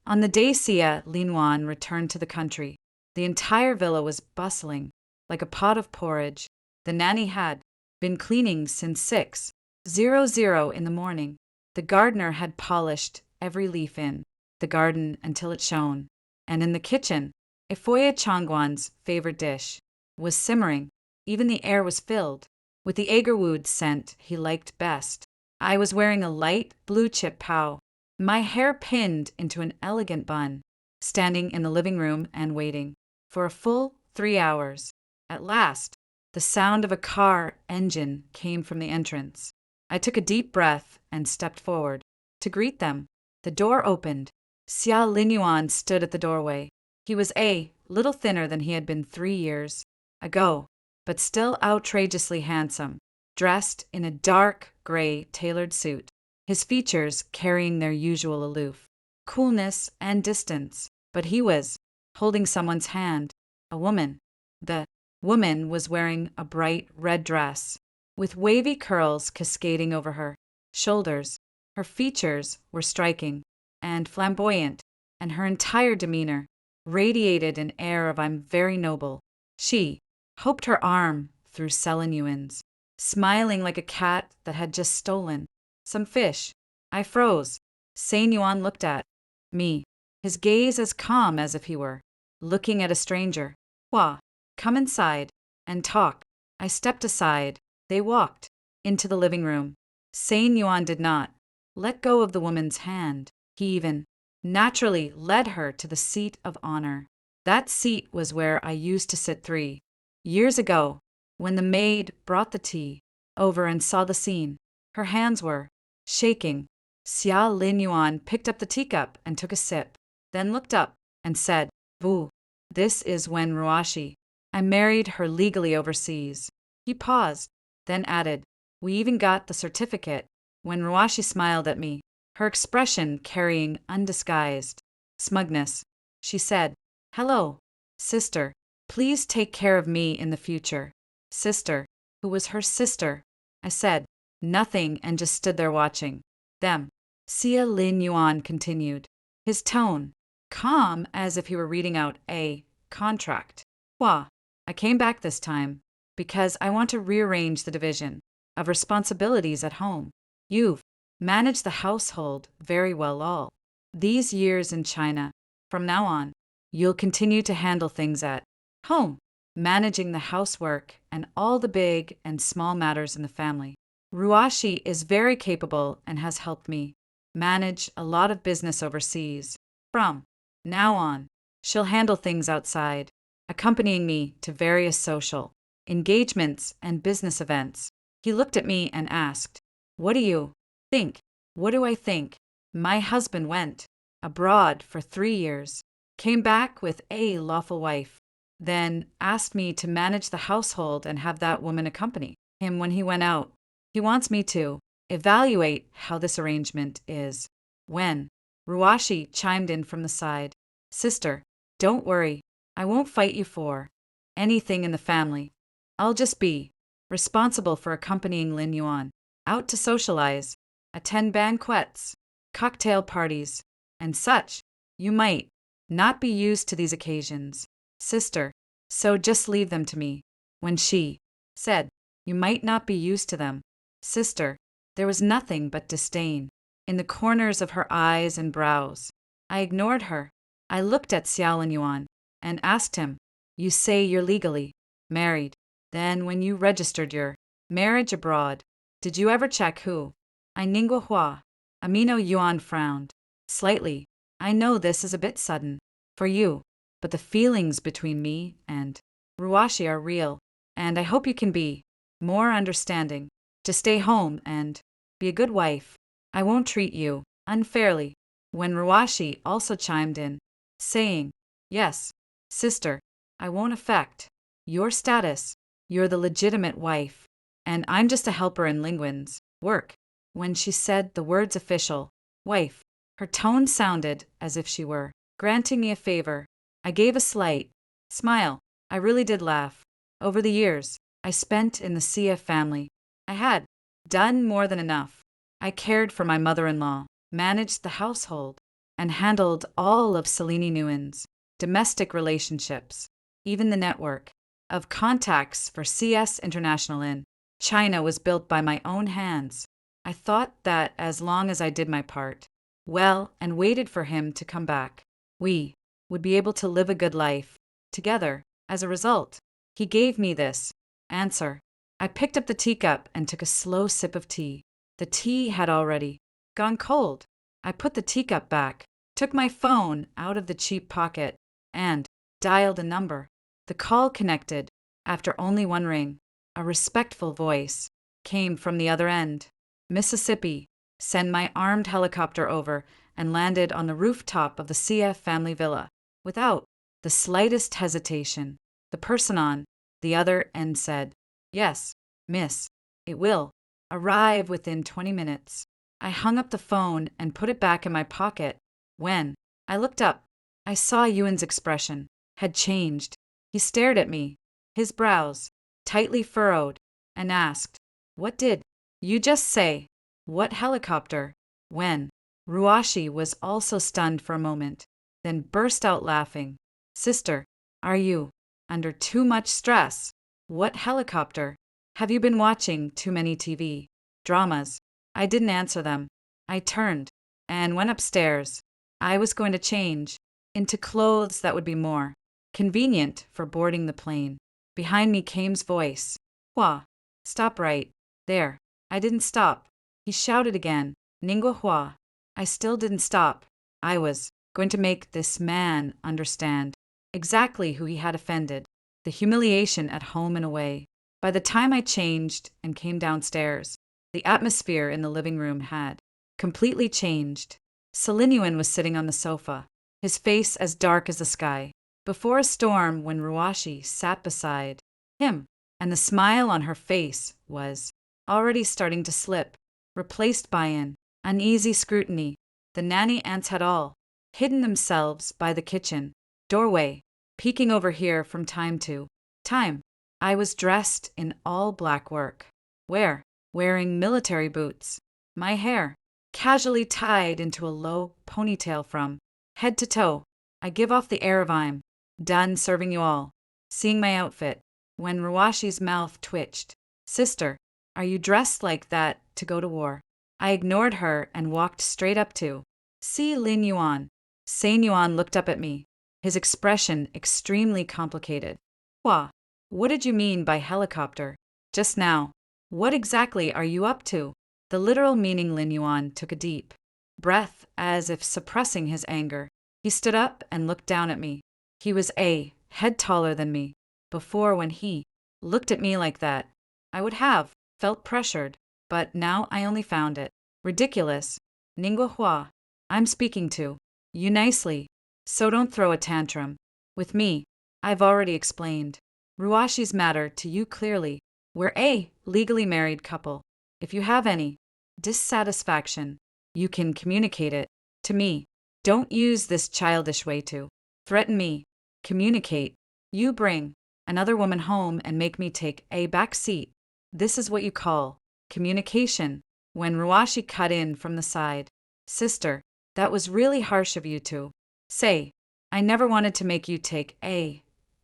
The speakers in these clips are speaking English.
On the day Sia Linwan returned to the country, the entire villa was bustling, like a pot of porridge. The nanny had been cleaning since 6:00 in the morning. The gardener had polished every leaf in the garden until it shone, and in the kitchen, Ifoya Changwan's favorite dish was simmering. Even the air was filled with the agarwood scent he liked best. I was wearing a light blue chip pow, my hair pinned into an elegant bun, standing in the living room and waiting for a full 3 hours. At last, the sound of a car engine came from the entrance. I took a deep breath and stepped forward to greet them. The door opened. Xia Linyuan stood at the doorway. He was a little thinner than he had been 3 years ago, but still outrageously handsome, dressed in a dark gray tailored suit, his features carrying their usual aloof coolness and distance. But he was holding someone's hand, a woman. The woman was wearing a bright red dress, with wavy curls cascading over her shoulders. Her features were striking and flamboyant, and her entire demeanor radiated an air of "I'm very noble." She hoped her arm through Selenuan's, smiling like a cat that had just stolen some fish. I froze. Saint Yuan looked at me, his gaze as calm as if he were looking at a stranger. "Hua, come inside and talk." I stepped aside. They walked into the living room. Saint Yuan did not let go of the woman's hand. He even naturally led her to the seat of honor. That seat was where I used to sit 3 years ago, when the maid brought the tea over and saw the scene. Her hands were shaking. Xia Linyuan picked up the teacup and took a sip, then looked up and said, "Vu, this is Wen Ruashi. I married her legally overseas." He paused, then added, "We even got the certificate." When Ruashi smiled at me, her expression carrying undisguised smugness, she said, "Hello, sister. Please take care of me in the future." Sister, who was her sister? I said nothing and just stood there watching them. Xia Lin Yuan continued, his tone calm as if he were reading out a contract. "Hua, I came back this time because I want to rearrange the division of responsibilities at home. You've managed the household very well all these years in China. From now on, you'll continue to handle things at home, managing the housework and all the big and small matters in the family. Ruashi is very capable and has helped me manage a lot of business overseas. From now on, she'll handle things outside, accompanying me to various social engagements and business events." He looked at me and asked, "What do you think?" "What do I think? My husband went abroad for 3 years, came back with a lawful wife, then asked me to manage the household and have that woman accompany him when he went out. He wants me to evaluate how this arrangement is." When Ruashi chimed in from the side, "Sister, don't worry. I won't fight you for anything in the family. I'll just be responsible for accompanying Lin Yuan out to socialize, attend banquets, cocktail parties, and such. You might not be used to these occasions, sister, so just leave them to me." When she said, "You might not be used to them, sister," there was nothing but disdain in the corners of her eyes and brows. I ignored her. I looked at Xiao Yuan and asked him, "You say you're legally married. Then when you registered your marriage abroad, did you ever check who I Ningguo Hua?" Amino Yuan frowned slightly. "I know this is a bit sudden for you, but the feelings between me and Ruashi are real, and I hope you can be more understanding. To stay home and be a good wife. I won't treat you unfairly." When Ruashi also chimed in, saying, "Yes, sister, I won't affect your status. You're the legitimate wife, and I'm just a helper in Lingwen's work." When she said the words "official wife," her tone sounded as if she were granting me a favor. I gave a slight smile. I really did laugh. Over the years I spent in the Sia family, I had done more than enough. I cared for my mother-in-law, managed the household, and handled all of Selene Nguyen's domestic relationships, even the network of contacts for CS International in China was built by my own hands. I thought that as long as I did my part well and waited for him to come back, we would be able to live a good life together. As a result, he gave me this answer. I picked up the teacup and took a slow sip of tea. The tea had already gone cold. I put the teacup back, took my phone out of the cheap pocket, and dialed a number. The call connected. After only one ring, a respectful voice came from the other end. Mississippi, send my armed helicopter over and landed on the rooftop of the CF family villa. Without the slightest hesitation, the person on the other end said, "Yes, miss, it will arrive within 20 minutes. I hung up the phone and put it back in my pocket. When I looked up, I saw Yuan's expression had changed. He stared at me, his brows tightly furrowed, and asked, "What did you just say? What helicopter?" When Ruashi was also stunned for a moment, then burst out laughing. "Sister, are you under too much stress? What helicopter? Have you been watching too many TV dramas?" I didn't answer them. I turned and went upstairs. I was going to change into clothes that would be more convenient for boarding the plane. Behind me came's voice. "Hua, stop right there." I didn't stop. He shouted again, "Ningguo Hua." I still didn't stop. I was going to make this man understand exactly who he had offended, the humiliation at home and away. By the time I changed and came downstairs, the atmosphere in the living room had completely changed. Selene Nguyen was sitting on the sofa, his face as dark as the sky, before a storm when Ruashi sat beside him, and the smile on her face was already starting to slip, replaced by an uneasy scrutiny. The nanny aunts had all hidden themselves by the kitchen doorway, peeking over here from time to time. I was dressed in all black work, wearing military boots, my hair casually tied into a low ponytail from head to toe. I give off the air of I'm done serving you all. Seeing my outfit, when Ruashi's mouth twitched, "Sister, are you dressed like that to go to war?" I ignored her and walked straight up to see Lin Yuan. Saint Yuan looked up at me, his expression extremely complicated. "Hua, what did you mean by helicopter just now? What exactly are you up to?" The literal meaning. Lin Yuan took a deep breath as if suppressing his anger. He stood up and looked down at me. He was a head taller than me. Before, when he looked at me like that, I would have felt pressured, but now I only found it ridiculous. "Ningguo Hua, I'm speaking to you nicely, so don't throw a tantrum. With me, I've already explained Ruashi's matter to you clearly. We're a legally married couple. If you have any dissatisfaction, you can communicate it to me. Don't use this childish way to threaten me. Communicate. You bring another woman home and make me take a back seat. This is what you call communication." When Ruashi cut in from the side, "Sister, that was really harsh of you to say. I never wanted to make you take a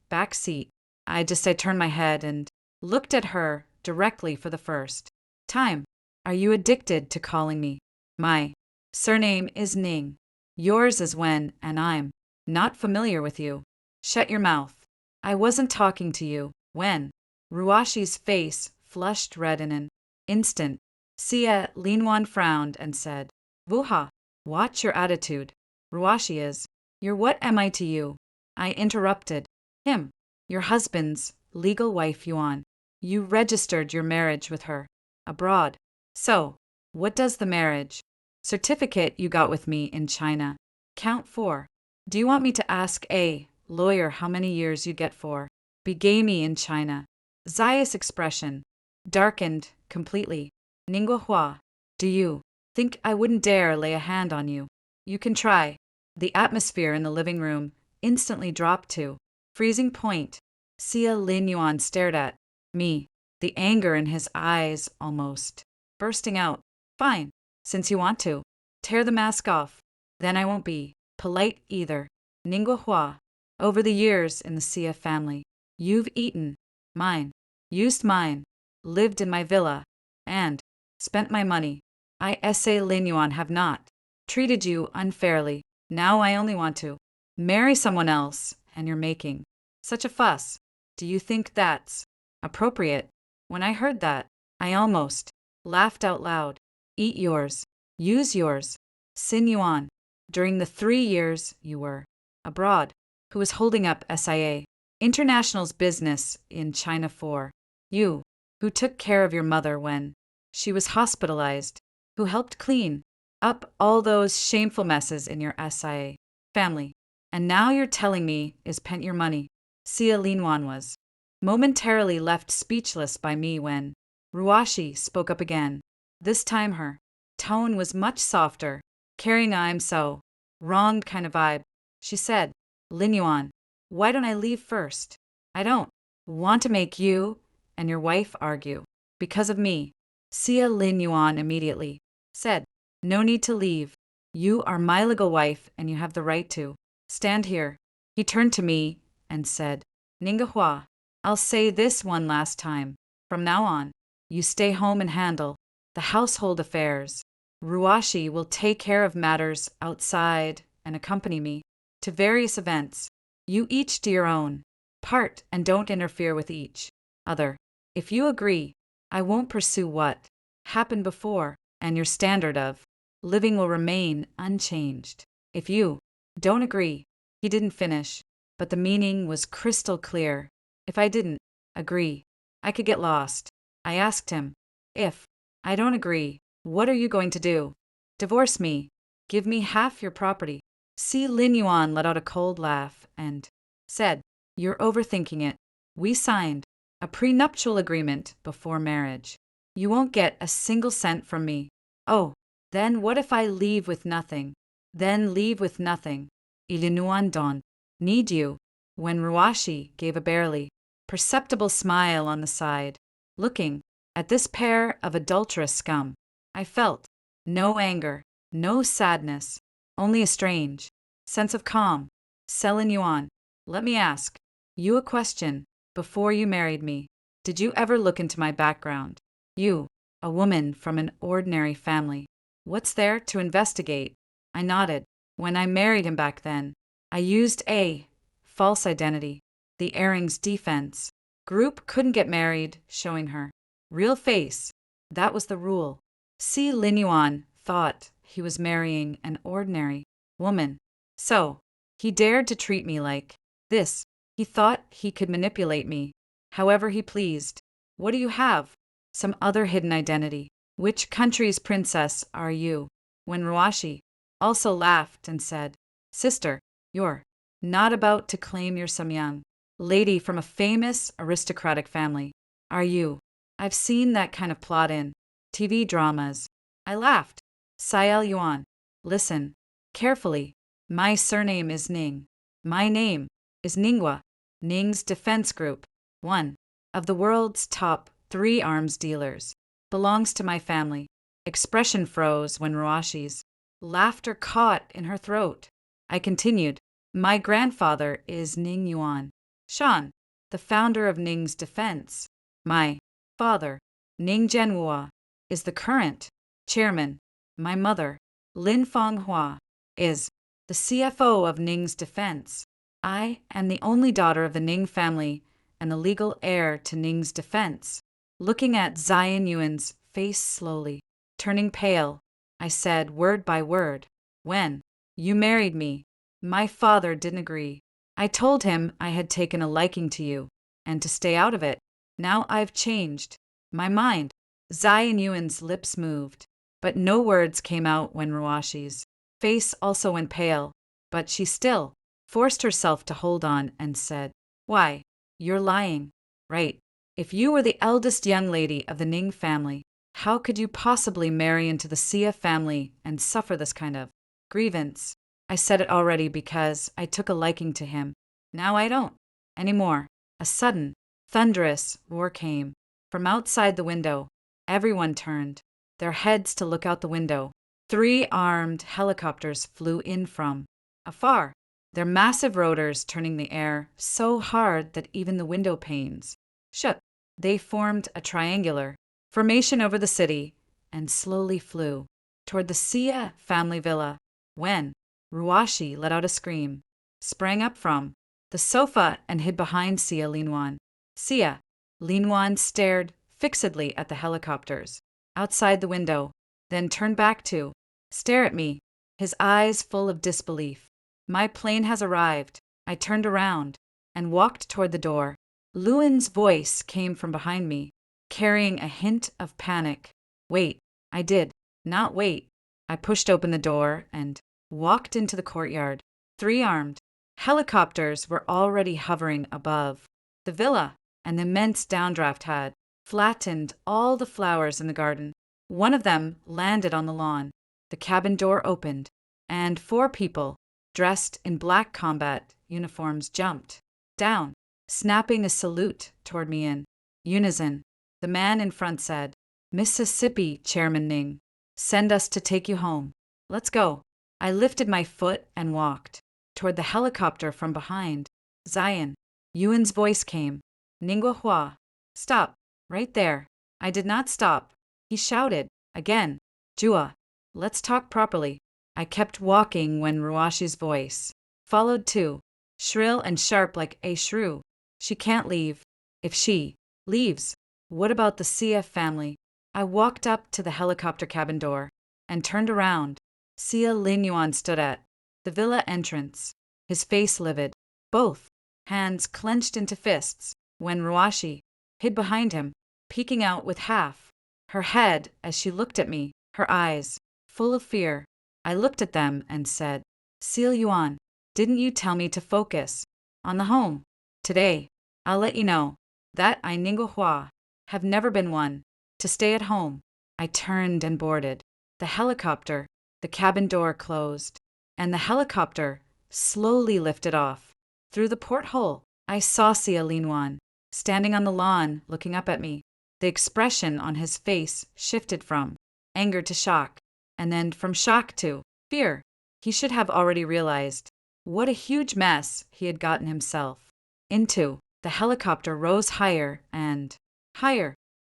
back seat." I turned my head and looked at her directly for the first time. "Are you addicted to calling me? My surname is Ning. Yours is Wen, and I'm not familiar with you. Shut your mouth. I wasn't talking to you." When Ruashi's face flushed red in an instant, Sia Linwan frowned and said, "Vuha, watch your attitude. Ruashi is. You're what am I to you?" I interrupted him. "Your husband's legal wife, Yuan. You registered your marriage with her abroad. So, what does the marriage certificate you got with me in China count for? Do you want me to ask a lawyer how many years you'd get for bigamy in China?" Zaya's expression darkened completely. "Ningguo Hua, do you think I wouldn't dare lay a hand on you? You can try." The atmosphere in the living room instantly dropped to freezing point. Sia Lin Yuan stared at me, the anger in his eyes almost bursting out. "Fine, since you want to. Tear the mask off." then I won't be polite either. Ningua hua. Over the years in the Sia family, you've eaten mine, used mine, lived in my villa, and spent my money. I esse Linyuan have not treated you unfairly. Now I only want to marry someone else, and you're making such a fuss. Do you think that's appropriate? When I heard that, I almost laughed out loud. Eat yours, use yours, Sin Yuan. During the 3 years you were abroad, who was holding up SIA International's business in China for you, who took care of your mother when she was hospitalized, who helped clean up all those shameful messes in your SIA family. And now you're telling me is pent your money. Sia Linwan was momentarily left speechless by me when Ruashi spoke up again. This time her tone was much softer, carrying I'm so wronged kind of vibe. She said, Linyuan, why don't I leave first? I don't want to make you and your wife argue because of me. Sia Linyuan immediately said, no need to leave. You are my legal wife and you have the right to stand here. He turned to me and said, Ningahua, I'll say this one last time. From now on, you stay home and handle the household affairs. Ruashi will take care of matters outside and accompany me to various events. You each do your own part and don't interfere with each other. If you agree, I won't pursue what happened before, and your standard of living will remain unchanged. If you don't agree, he didn't finish, but the meaning was crystal clear. If I didn't agree, I could get lost. I asked him, if I don't agree, what are you going to do? Divorce me. Give me half your property. Si Lin Yuan let out a cold laugh and said, you're overthinking it. We signed a prenuptial agreement before marriage. You won't get a single cent from me. Oh, then what if I leave with nothing? Then leave with nothing. Ilinuan don't need you. When Ruashi gave a barely perceptible smile on the side, looking at this pair of adulterous scum, I felt no anger, no sadness, only a strange sense of calm. Selin Yuan, let me ask you a question. Before you married me, did you ever look into my background? You, a woman from an ordinary family. What's there to investigate? I nodded. When I married him back then, I used a false identity. The Airings defense group couldn't get married showing her real face. That was the rule. Si Linyuan thought he was marrying an ordinary woman. So, he dared to treat me like this. He thought he could manipulate me however he pleased. What do you have? Some other hidden identity. Which country's princess are you? When Ruashi also laughed and said, sister, you're not about to claim you're some young lady from a famous aristocratic family, are you? I've seen that kind of plot in TV dramas. I laughed. Sael Yuan, listen carefully. My surname is Ning. My name is Ningwa. Ning's Defense Group, one of the world's top 3 arms dealers, belongs to my family. Expression froze when Ruashi's laughter caught in her throat. I continued, my grandfather is Ning Yuan Shan, the founder of Ning's Defense. My father, Ning Zhenhua, is the current chairman. My mother, Lin Fonghua, is the CFO of Ning's Defense. I am the only daughter of the Ning family and the legal heir to Ning's Defense. Looking at Zion Yuan's face slowly, turning pale, I said word by word, when you married me, my father didn't agree. I told him I had taken a liking to you and to stay out of it. Now I've changed my mind. Zion Yuan's lips moved, but no words came out when Ruashi's face also went pale, but she still forced herself to hold on and said, why, you're lying, right? If you were the eldest young lady of the Ning family, how could you possibly marry into the Sia family and suffer this kind of grievance? I said it already because I took a liking to him. Now I don't anymore. A sudden, thunderous roar came from outside the window. Everyone turned their heads to look out the window. 3 armed helicopters flew in from afar, their massive rotors turning the air so hard that even the window panes shook. They formed a triangular formation over the city and slowly flew toward the Sia family villa when Ruashi let out a scream, sprang up from the sofa and hid behind Sia Linwan. Sia Linwan stared fixedly at the helicopters outside the window, then turned back to stare at me, his eyes full of disbelief. My plane has arrived. I turned around and walked toward the door. Luan's voice came from behind me, carrying a hint of panic. Wait, I did not wait. I pushed open the door and walked into the courtyard. 3 armed helicopters were already hovering above the villa, and the immense downdraft had flattened all the flowers in the garden. One of them landed on the lawn. The cabin door opened, and 4 people, dressed in black combat uniforms, jumped down, snapping a salute toward me in unison. The man in front said, "Mississippi, Chairman Ning. Send us to take you home. Let's go." I lifted my foot and walked toward the helicopter from behind. Zion. Yuan's voice came. "Ningwa Hua. Stop. Right there." I did not stop. He shouted again, "Jua. Let's talk properly." I kept walking when Ruashi's voice followed too, shrill and sharp like a shrew. "She can't leave. If she leaves, what about the Sia family?" I walked up to the helicopter cabin door and turned around. Sia Linyuan stood at the villa entrance, his face livid, both hands clenched into fists, when Ruashi hid behind him, peeking out with half her head as she looked at me, her eyes full of fear. I looked at them and said, "Sia Yuan, didn't you tell me to focus on the home? Today, I'll let you know that I Ningwa Hua have never been one to stay at home." I turned and boarded the helicopter. The cabin door closed, and the helicopter slowly lifted off. Through the porthole, I saw Sia Linwan standing on the lawn looking up at me. The expression on his face shifted from anger to shock, and then from shock to fear. He should have already realized what a huge mess he had gotten himself into. The helicopter rose higher, and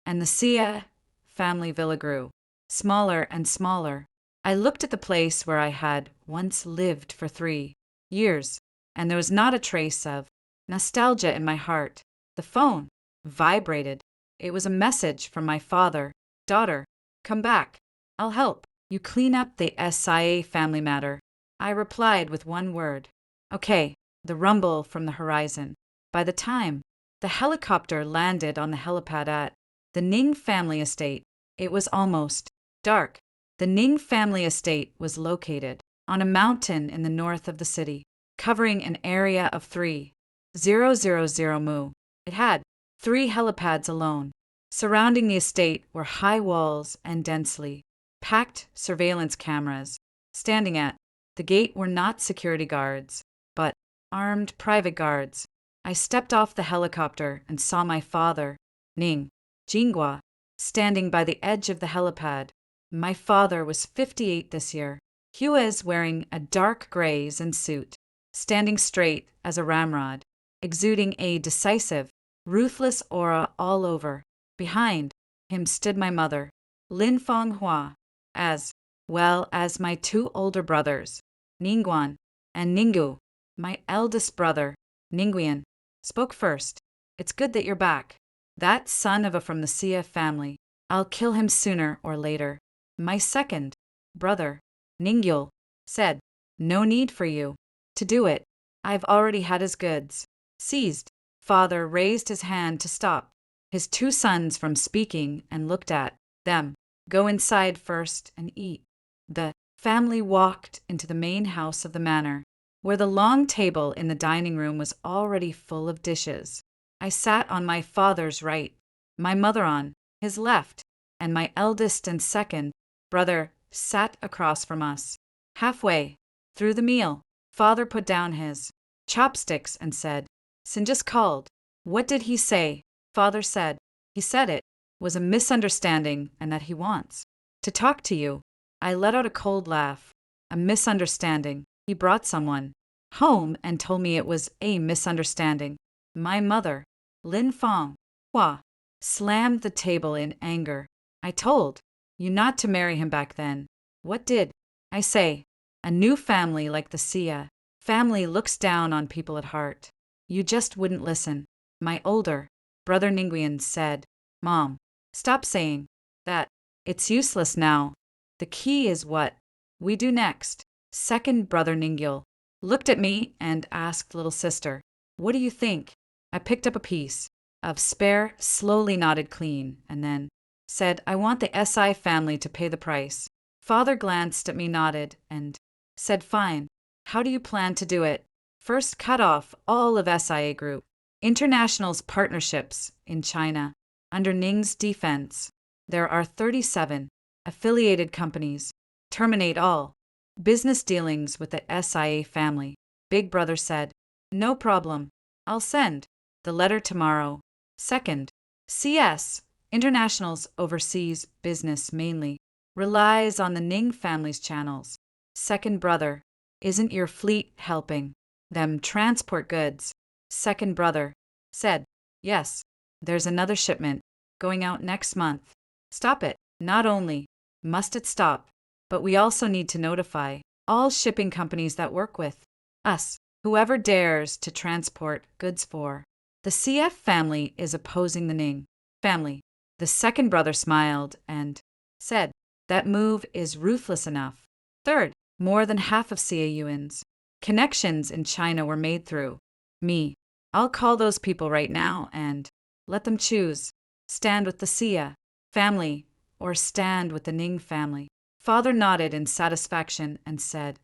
the Sia family villa grew smaller and smaller. I looked at the place where I had once lived for 3 years, and there was not a trace of nostalgia in my heart. The phone vibrated. It was a message from my father. "Daughter, come back. I'll help you clean up the SIA family matter." I replied with one word, "Okay." The rumble from the horizon. By the time the helicopter landed on the helipad at the Ning family estate, it was almost dark. The Ning family estate was located on a mountain in the north of the city, covering an area of 3,000 mu. It had 3 helipads alone. Surrounding the estate were high walls and densely packed surveillance cameras. Standing at the gate were not security guards, but armed private guards. I stepped off the helicopter and saw my father, Ning Jingwa, standing by the edge of the helipad. My father was 58 this year. He was wearing a dark gray zen suit, standing straight as a ramrod, exuding a decisive, ruthless aura all over. Behind him stood my mother, Lin Fonghua, as well as my 2 older brothers, Ningguan and Ninggu. My eldest brother, Ningguan, spoke first. "It's good that you're back. That son of a from the Sia family, I'll kill him sooner or later." My second brother, Ningyul, said, "No need for you to do it. I've already had his goods seized." Father raised his hand to stop his 2 sons from speaking and looked at them. "Go inside first and eat." The family walked into the main house of the manor, where the long table in the dining room was already full of dishes. I sat on my father's right, my mother on his left, and my eldest and second brother sat across from us. Halfway through the meal, Father put down his chopsticks and said, "Sin just called." "What did he say?" Father said. "He said it was a misunderstanding and that he wants to talk to you." I let out a cold laugh. A misunderstanding. He brought someone home and told me it was a misunderstanding. My mother, Lin Fong, Hua, slammed the table in anger. I told you not to marry him back then. What did I say? A new family like the Sia family looks down on people at heart. You just wouldn't listen. My older brother Ningguan said, Mom, stop saying that. It's useless now. The key is what we do next. Second brother Ningyul looked at me and asked little sister, what do you think? I picked up a piece of spare, slowly knotted clean, and then said, I want the SI family to pay the price. Father glanced at me, nodded, and said, fine. How do you plan to do it? First, cut off all of SIA Group International's partnerships in China. Under Ning's defense, there are 37 affiliated companies. Terminate all business dealings with the SIA family. Big brother said, no problem. I'll send the letter tomorrow. Second, CS International's overseas business mainly relies on the Ning family's channels. Second brother, isn't your fleet helping them transport goods? Second brother said, yes, there's another shipment going out next month. Stop it. Not only must it stop, but we also need to notify all shipping companies that work with us. Whoever dares to transport goods for the CF family is opposing the Ning family. The second brother smiled and said, that move is ruthless enough. Third, more than half of CAUN's connections in China were made through me. I'll call those people right now and let them choose. Stand with the Sia family or stand with the Ning family. Father nodded in satisfaction and said,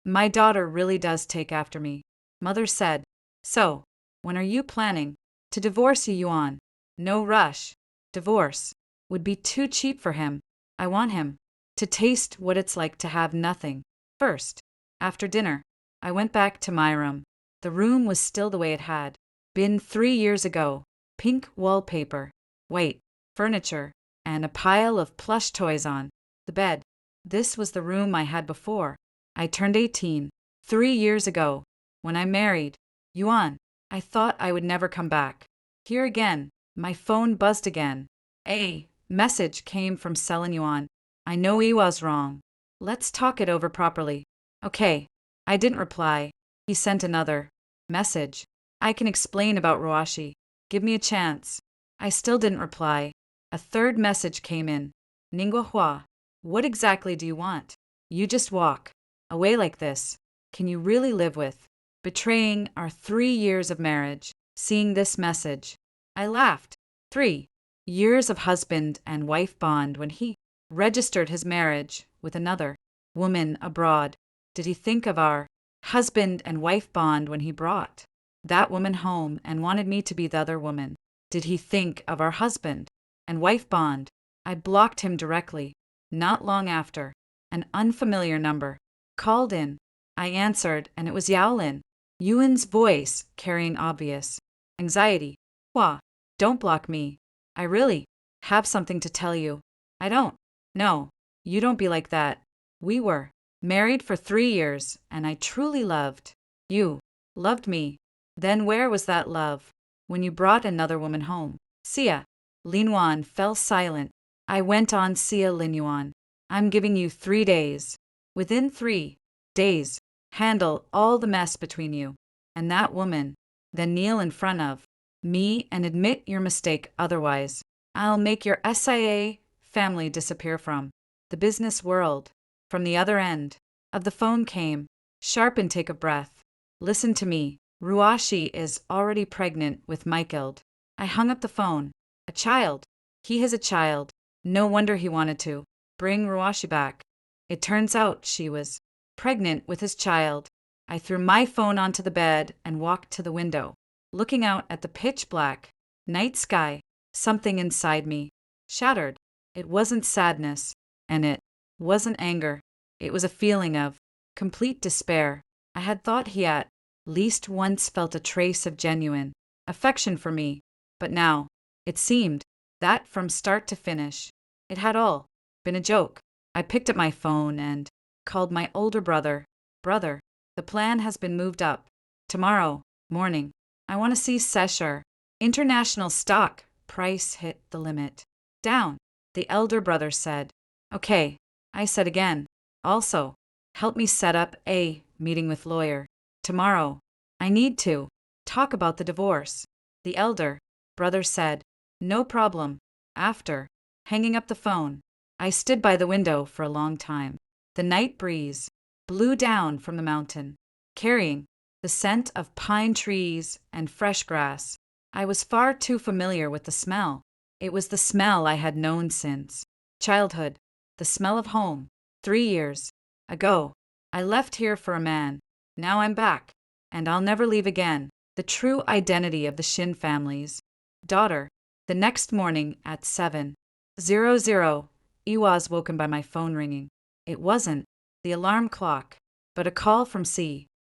my daughter really does take after me. Mother said, so, when are you planning to divorce Yuan? No rush. Divorce would be too cheap for him. I want him to taste what it's like to have nothing. First, after dinner, I went back to my room. The room was still the way it had been 3 years ago. Pink wallpaper, white furniture, and a pile of plush toys on the bed. This was the room I had before I turned 18, 3 years ago, when I married Yuan. I thought I would never come back. Here again, my phone buzzed again. A message came from Selin Yuan. I know he was wrong. Let's talk it over properly. Okay. I didn't reply. He sent another message. I can explain about Ruashi. Give me a chance. I still didn't reply. A third message came in. Ningguo Hua, what exactly do you want? You just walk away like this. Can you really live with betraying our 3 years of marriage? Seeing this message, I laughed. 3 years of husband and wife bond when he registered his marriage with another woman abroad. Did he think of our husband and wife bond when he brought that woman home and wanted me to be the other woman? Did he think of our husband and wife bond? I blocked him directly. Not long after, an unfamiliar number called in. I answered, and it was Yaolin. Yuan's voice carrying obvious anxiety. Hua, don't block me. I really have something to tell you. I don't. No, you don't be like that. We were married for 3 years, and I truly loved you. Loved me. Then where was that love when you brought another woman home? Sia. Lin Yuan fell silent. I went on, Sia Lin Yuan. I'm giving you 3 days. Within 3 days, handle all the mess between you and that woman. Then kneel in front of me and admit your mistake. Otherwise, I'll make your SIA family disappear from the business world. From the other end of the phone came sharp intake of breath. Listen to me. Ruashi is already pregnant with Michael. I hung up the phone. A child. He has a child. No wonder he wanted to bring Ruashi back. It turns out she was pregnant with his child. I threw my phone onto the bed and walked to the window, looking out at the pitch-black night sky. Something inside me shattered. It wasn't sadness, and it wasn't anger. It was a feeling of complete despair. I had thought he at least once felt a trace of genuine affection for me, but now it seemed that from start to finish, it had all been a joke. I picked up my phone and called my older brother. Brother, the plan has been moved up. Tomorrow morning, I want to see Sesher. International stock price hit the limit. Down, the elder brother said. Okay, I said again. Also, help me set up a meeting with lawyer. Tomorrow, I need to talk about the divorce. The elder brother said. No problem. After hanging up the phone, I stood by the window for a long time. The night breeze blew down from the mountain, carrying the scent of pine trees and fresh grass. I was far too familiar with the smell. It was the smell I had known since childhood, the smell of home. 3 years ago, I left here for a man. Now I'm back, and I'll never leave again. The true identity of the Shin family's daughter. The next morning at 7:00, I was woken by my phone ringing. It wasn't the alarm clock, but a call from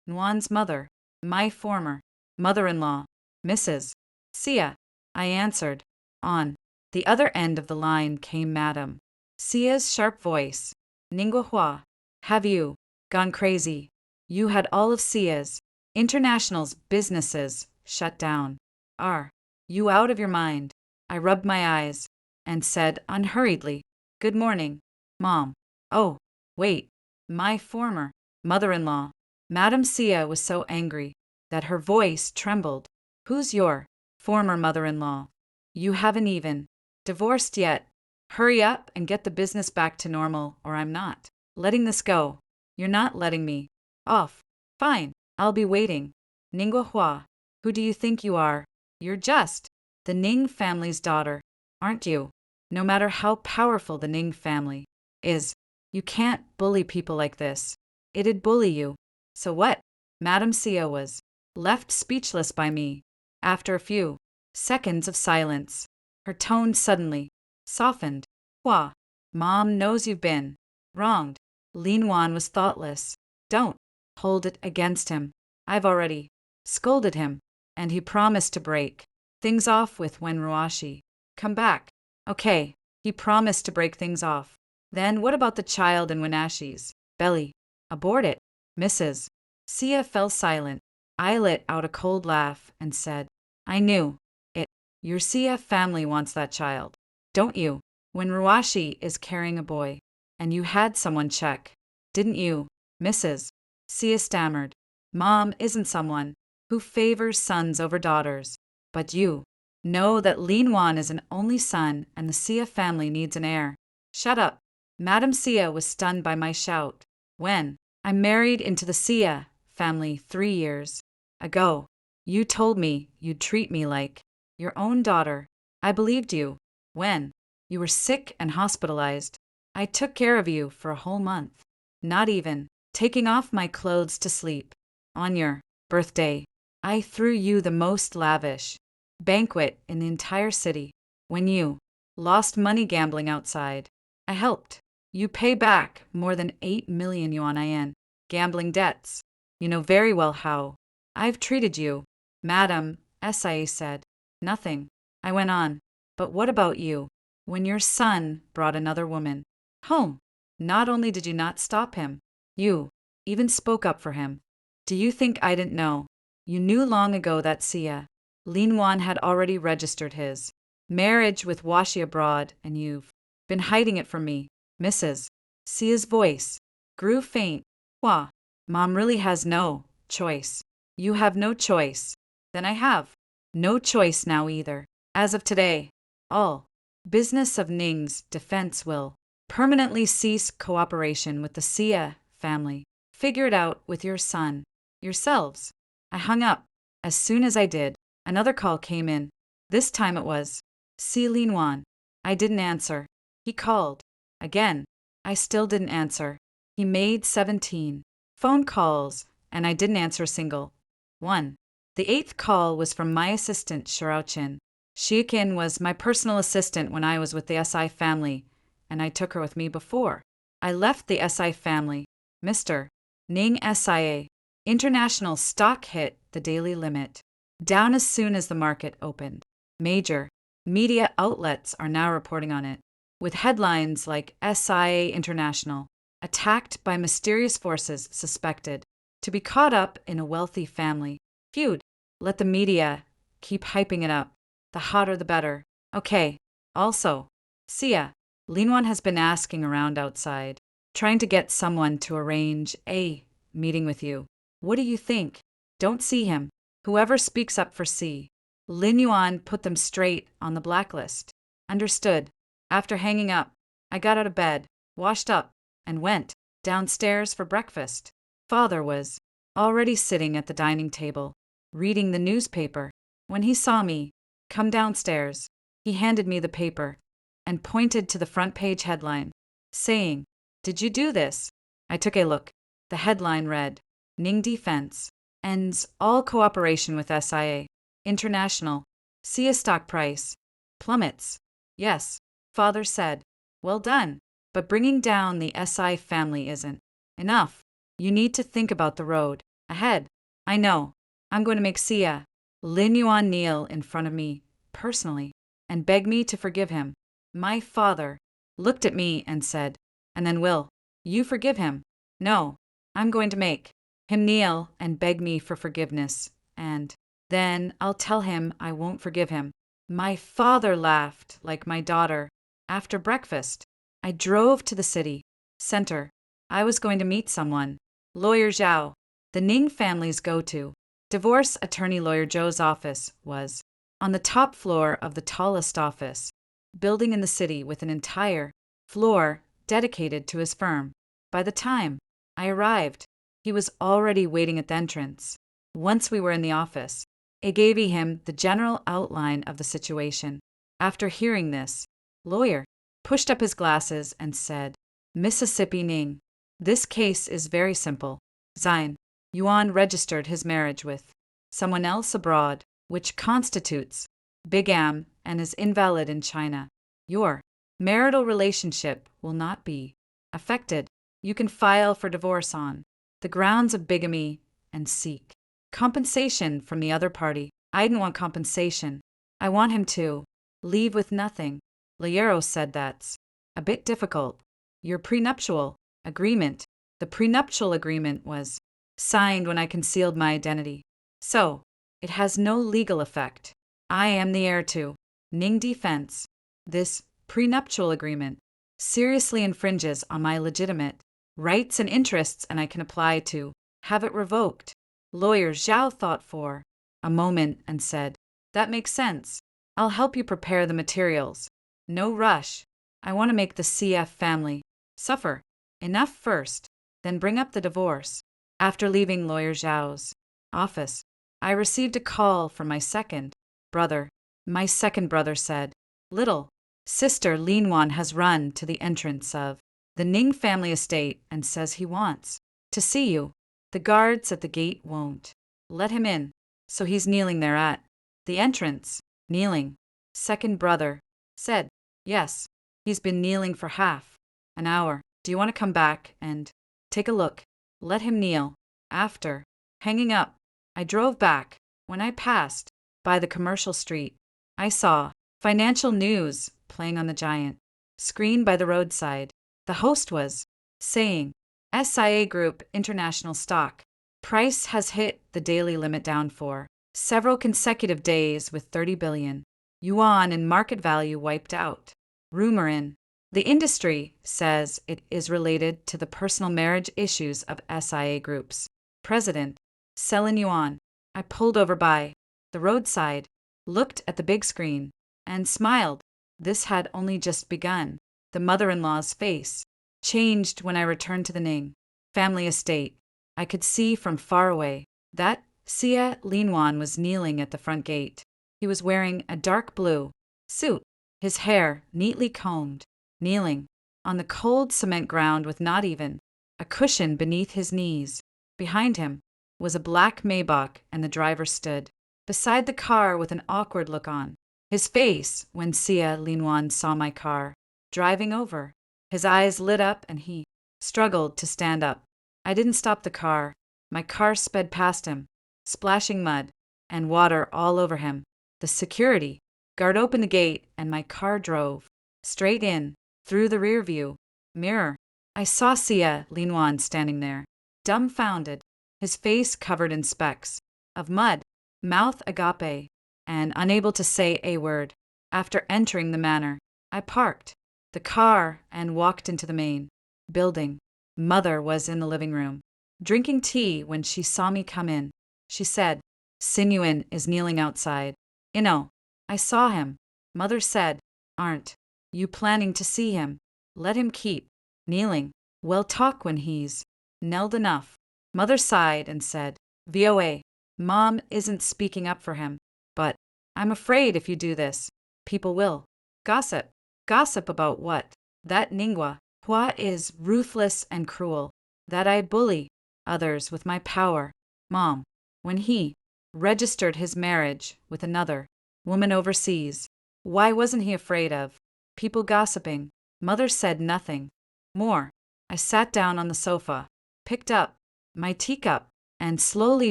Wan's mother, my former mother-in-law, Mrs. Sia. I answered. On the other end of the line came Madam Sia's sharp voice. Ninguahua, have you gone crazy? You had all of Sia's International's businesses shut down. Are you out of your mind? I rubbed my eyes and said unhurriedly, Good morning, Mom. Oh, wait, my former mother-in-law. Madam Sia was so angry that her voice trembled. Who's your former mother-in-law? You haven't even divorced yet. Hurry up and get the business back to normal, or I'm not letting this go. You're not letting me off. Fine, I'll be waiting. Ninguahua, who do you think you are? You're just the Ning family's daughter, aren't you? No matter how powerful the Ning family is, you can't bully people like this. It'd bully you. So what? Madam Sia was left speechless by me. After a few seconds of silence, her tone suddenly softened. Hua, Mom knows you've been wronged. Lin Wan was thoughtless. Don't hold it against him. I've already scolded him, and he promised to break things off with when Ruashi come back. Okay, he promised to break things off. Then what about the child in Wenashi's belly? Abort it. Mrs. Sia fell silent. I let out a cold laugh and said, I knew it. Your Sia family wants that child, don't you? When Ruashi is carrying a boy, and you had someone check, didn't you? Mrs. Sia stammered. Mom isn't someone who favors sons over daughters, but you know that Lin Wan is an only son and the Sia family needs an heir. Shut up. Madam Sia was stunned by my shout. When I married into the Sia family 3 years ago, you told me you'd treat me like your own daughter. I believed you. When you were sick and hospitalized, I took care of you for a whole month, not even taking off my clothes to sleep. On your birthday, I threw you the most lavish banquet in the entire city. When you lost money gambling outside, I helped you pay back more than 8 million yuan in gambling debts. You know very well how I've treated you. Madam Sia said. Nothing. I went on. But what about you? When your son brought another woman home, not only did you not stop him, you even spoke up for him. Do you think I didn't know? You knew long ago that Sia Lin Wan had already registered his marriage with Washi abroad, and you've been hiding it from me. Mrs. Sia's voice grew faint. Hua, Mom really has no choice. You have no choice. Then I have no choice now either. As of today, all business of Ning's defense will permanently cease cooperation with the Sia family. Figure it out with your son yourselves. I hung up. As soon as I did, another call came in. This time it was Si Lin Wan. I didn't answer. He called again. I still didn't answer. He made 17 phone calls, and I didn't answer a single one. The 8th call was from my assistant, Xiaochin. Xiaoqin was my personal assistant when I was with the SI family, and I took her with me before I left the SI family. Mr. Ning SIA. International stock hit the daily limit, down as soon as the market opened. Major media outlets are now reporting on it. with headlines like SIA International, attacked by mysterious forces suspected to be caught up in a wealthy family feud. Let the media keep hyping it up. The hotter the better. Okay. Also, Sia, Linwan has been asking around outside, trying to get someone to arrange a meeting with you. What do you think? Don't see him. Whoever speaks up for C, Lin Yuan put them straight on the blacklist. Understood. After hanging up, I got out of bed, washed up, and went downstairs for breakfast. Father was already sitting at the dining table, reading the newspaper. When he saw me come downstairs, he handed me the paper and pointed to the front page headline, saying, "Did you do this?" I took a look. The headline read, "Ning Defense ends all cooperation with SIA International. Sia stock price plummets." Yes, Father said. Well done. But bringing down the SI family isn't enough. You need to think about the road ahead. I know. I'm going to make Sia, Lin Yuan kneel in front of me, personally, and beg me to forgive him. My father looked at me and said, "And then will you forgive him?" No, I'm going to make him kneel and beg me for forgiveness, and then I'll tell him I won't forgive him. My father laughed like my daughter. After breakfast, I drove to the city center. I was going to meet someone. Lawyer Zhao, the Ning family's go-to divorce attorney. Lawyer Zhou's office was on the top floor of the tallest office building in the city, with an entire floor dedicated to his firm. By the time I arrived, he was already waiting at the entrance. Once we were in the office, I gave him the general outline of the situation. After hearing this, Lawyer pushed up his glasses and said, "Mississippi Ning, this case is very simple. Xin Yuan registered his marriage with someone else abroad, which constitutes bigamy and is invalid in China. Your marital relationship will not be affected. You can file for divorce on the grounds of bigamy and seek compensation from the other party." I didn't want compensation. I want him to leave with nothing. Liero said, "That's a bit difficult. Your prenuptial agreement." The prenuptial agreement was signed when I concealed my identity, so it has no legal effect. I am the heir to Ning Defense. This prenuptial agreement seriously infringes on my legitimate rights and interests, and I can apply to have it revoked. Lawyer Zhao thought for a moment and said, "That makes sense. I'll help you prepare the materials. No rush. I want to make the CF family suffer enough first, then bring up the divorce." After leaving Lawyer Zhao's office, I received a call from my second brother. My second brother said, "Little sister Linwan has run to the entrance of the Ning family estate and says he wants to see you. The guards at the gate won't let him in, so he's kneeling there at the entrance." Kneeling, second brother said, "Yes, he's been kneeling for half an hour. Do you want to come back and take a look?" Let him kneel. After hanging up, I drove back. When I passed by the commercial street, I saw financial news playing on the giant screen by the roadside. The host was saying, "SIA Group International stock price has hit the daily limit down for several consecutive days, with 30 billion yuan in market value wiped out." Rumor in the industry says it is related to the personal marriage issues of SIA Group's president, Selin Yuan. I pulled over by the roadside, looked at the big screen, and smiled. This had only just begun. The mother-in-law's face changed when I returned to the Ning family estate. I could see from far away that Sia Linwan was kneeling at the front gate. He was wearing a dark blue suit, his hair neatly combed, kneeling on the cold cement ground with not even a cushion beneath his knees. Behind him was a black Maybach, and the driver stood beside the car with an awkward look on his face. When Sia Linwan saw my car driving over, his eyes lit up and he struggled to stand up. I didn't stop the car. My car sped past him, splashing mud and water all over him. The security guard opened the gate and my car drove straight in. Through the rearview mirror, I saw Linwan standing there, dumbfounded, his face covered in specks of mud, mouth agape, and unable to say a word. After entering the manor, I parked the car and walked into the main building. Mother was in the living room, drinking tea when she saw me come in. She said, "Sinuin is kneeling outside." I saw him. Mother said, "Aren't you planning to see him? Let him keep kneeling. We'll talk when he's knelled enough." Mother sighed and said, "VOA, Mom isn't speaking up for him, but I'm afraid if you do this, people will gossip." Gossip about what? That Ningwa Hua is ruthless and cruel, that I bully others with my power. Mom, when he registered his marriage with another woman overseas, why wasn't he afraid of people gossiping? Mother said nothing more. I sat down on the sofa, picked up my teacup, and slowly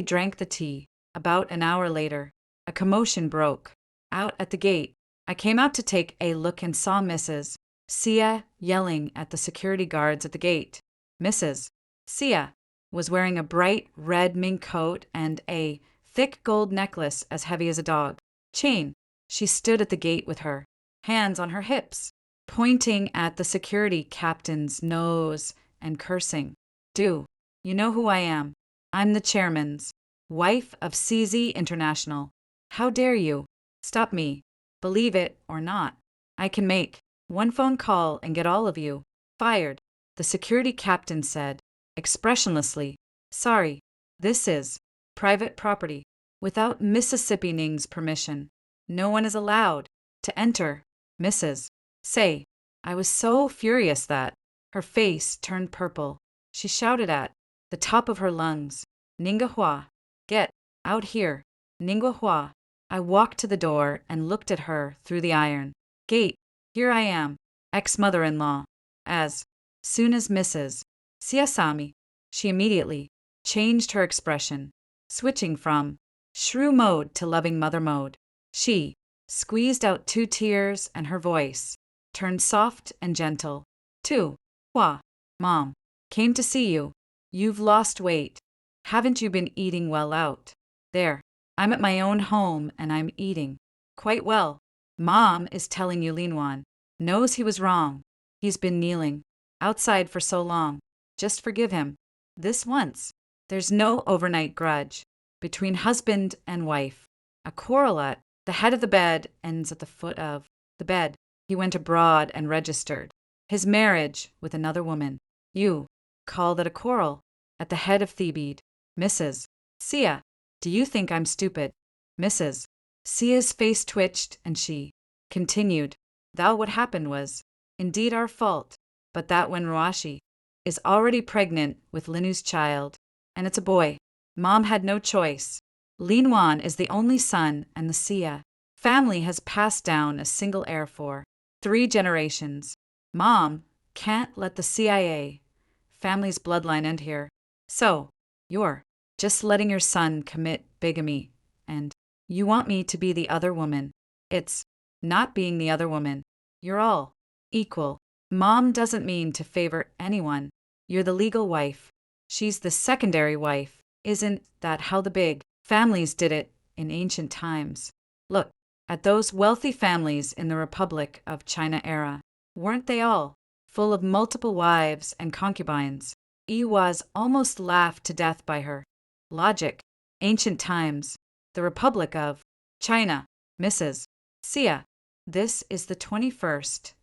drank the tea. About an hour later, a commotion broke out at the gate. I came out to take a look and saw Mrs. Sia yelling at the security guards at the gate. Mrs. Sia was wearing a bright red mink coat and a thick gold necklace as heavy as a dog chain. She stood at the gate with her hands on her hips, pointing at the security captain's nose and cursing. "Do you know who I am? I'm the chairman's wife of CZ International. How dare you stop me? Believe it or not, I can make one phone call and get all of you fired." The security captain said, expressionlessly, "Sorry, this is private property. Without Mississippi Ning's permission, no one is allowed to enter." Mrs. Say, I was so furious that her face turned purple. She shouted at the top of her lungs, "Ningwa Hua, get out here. Ningwa Hua." I walked to the door and looked at her through the iron gate. Here I am, ex-mother-in-law. As soon as Mrs. Sia saw me, she immediately changed her expression, switching from shrew mode to loving mother mode. She squeezed out 2 tears and her voice turned soft and gentle. "Tu, Hua, Mom, came to see you. You've lost weight. Haven't you been eating well out there? I'm at my own home and I'm eating quite well. Mom is telling you Linwan knows he was wrong. He's been kneeling outside for so long. Just forgive him. This once. There's no overnight grudge between husband and wife. A quarrel at the head of the bed ends at the foot of the bed." He went abroad and registered his marriage with another woman. You call that a quarrel at the head of Thebed? Mrs. Sia, do you think I'm stupid? Mrs. Sia's face twitched and she continued, "Thou what happened was indeed our fault, but that when Ruashi is already pregnant with Linu's child, and it's a boy, Mom had no choice. Linwan is the only son and the Sia family has passed down a single heir for 3 generations. Mom can't let the CIA family's bloodline end here. So, you're just letting your son commit bigamy, and you want me to be the other woman. It's not being the other woman. You're all equal. Mom doesn't mean to favor anyone. You're the legal wife. She's the secondary wife. Isn't that how the big families did it in ancient times? Look at those wealthy families in the Republic of China era. Weren't they all full of multiple wives and concubines? Yi was almost laughed to death by her logic. Ancient times. The Republic of China. Mrs. Sia, this is the 21st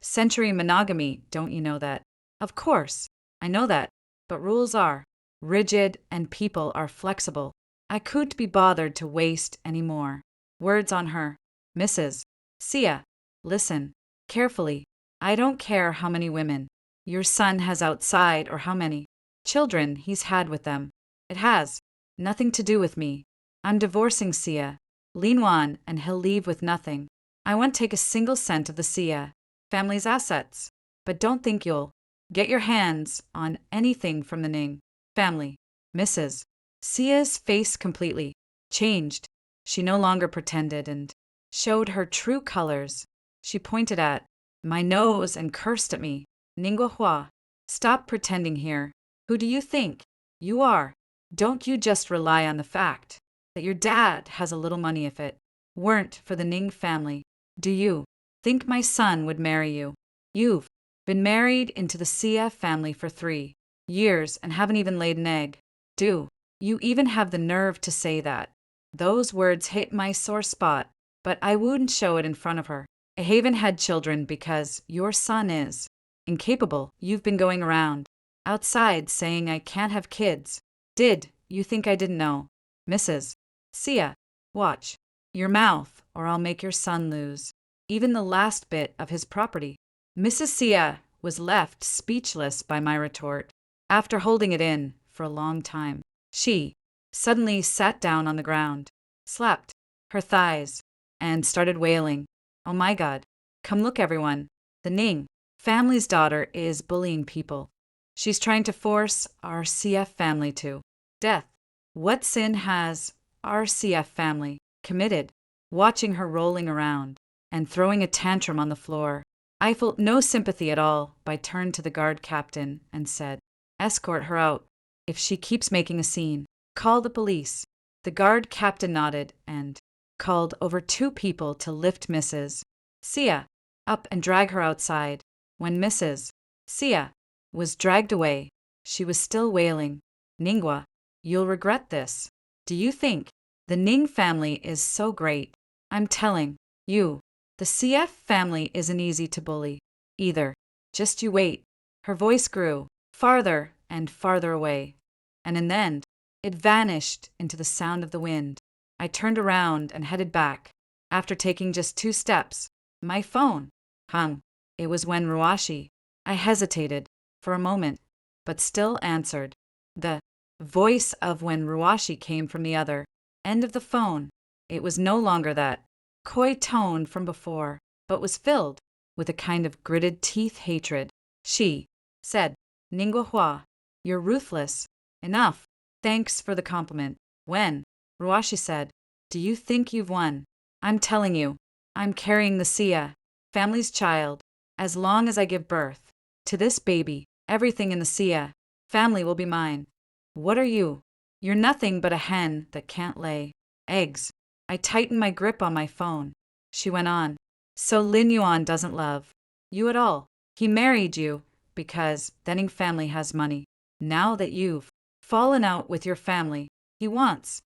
century monogamy, don't you know that? Of course, I know that, but rules are rigid and people are flexible. I couldn't be bothered to waste any more words on her. Mrs. Sia, listen carefully. I don't care how many women your son has outside or how many children he's had with them. It has nothing to do with me. I'm divorcing Sia, Linwan, and he'll leave with nothing. I won't take a single cent of the Sia family's assets, but don't think you'll get your hands on anything from the Ning family. Mrs. Sia's face completely changed. She no longer pretended and showed her true colors. She pointed at my nose and cursed at me. Ningua hua. Stop pretending here. Who do you think you are? Don't you just rely on the fact that your dad has a little money if it weren't for the Ning family. Do you think my son would marry you? You've been married into the CF family for 3 years and haven't even laid an egg. Do you even have the nerve to say that? Those words hit my sore spot, but I wouldn't show it in front of her. I haven't had children because your son is incapable. You've been going around outside saying I can't have kids. Did you think I didn't know? Mrs. Sia, watch your mouth or I'll make your son lose even the last bit of his property. Mrs. Sia was left speechless by my retort. After holding it in for a long time, she suddenly sat down on the ground, slapped her thighs, and started wailing. Oh my God. Come look, everyone. The Ning family's daughter is bullying people. She's trying to force our CF family to death. What sin has our CF family committed? Watching her rolling around and throwing a tantrum on the floor, I felt no sympathy at all, but I turned to the guard captain and said, escort her out. If she keeps making a scene, call the police. The guard captain nodded and called over 2 people to lift Mrs. Sia up and drag her outside. When Mrs. Sia was dragged away, she was still wailing. Ningua, you'll regret this. Do you think the Ning family is so great? I'm telling you, the CF family isn't easy to bully either. Just you wait. Her voice grew farther and farther away, and in the end, it vanished into the sound of the wind. I turned around and headed back. After taking just 2 steps, my phone hung. It was when Ruashi. I hesitated for a moment, but still answered. The voice of when Ruashi came from the other end of the phone. It was no longer that coy tone from before, but was filled with a kind of gritted teeth hatred. She said, Ningua hua, you're ruthless. Enough. Thanks for the compliment. When Ruashi said, do you think you've won? I'm telling you, I'm carrying the Sia family's child. As long as I give birth to this baby, everything in the Sia family will be mine. What are you? You're nothing but a hen that can't lay eggs. I tightened my grip on my phone. She went on. So Lin Yuan doesn't love you at all. He married you because the Ning family has money. Now that you've fallen out with your family, he wants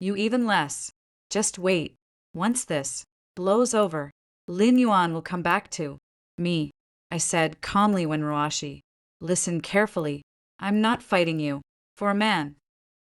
you even less. Just wait. Once this blows over, Lin Yuan will come back to me, I said calmly when Ruashi. Listen carefully. I'm not fighting you for a man.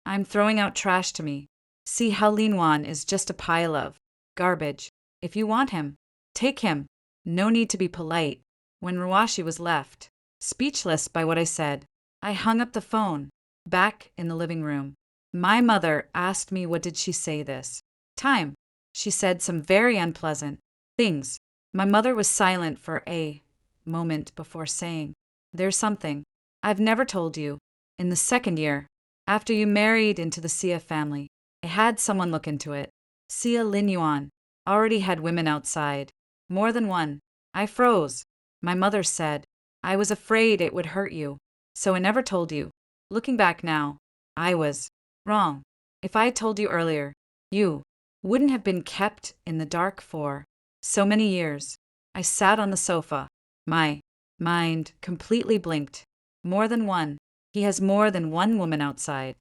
I'm throwing out trash to me. See how Lin Yuan is just a pile of garbage. If you want him, take him. No need to be polite. When Ruashi was left, speechless by what I said, I hung up the phone. Back in the living room, my mother asked me what did she say this time. She said some very unpleasant things. My mother was silent for a moment before saying, there's something I've never told you. In the 2nd year, after you married into the Sia family, I had someone look into it. Sia Lin Yuan already had women outside. More than one. I froze. My mother said, I was afraid it would hurt you, so I never told you. Looking back now, I was wrong. If I had told you earlier, you wouldn't have been kept in the dark for so many years. I sat on the sofa. My mind completely blinked. More than one. He has more than one woman outside.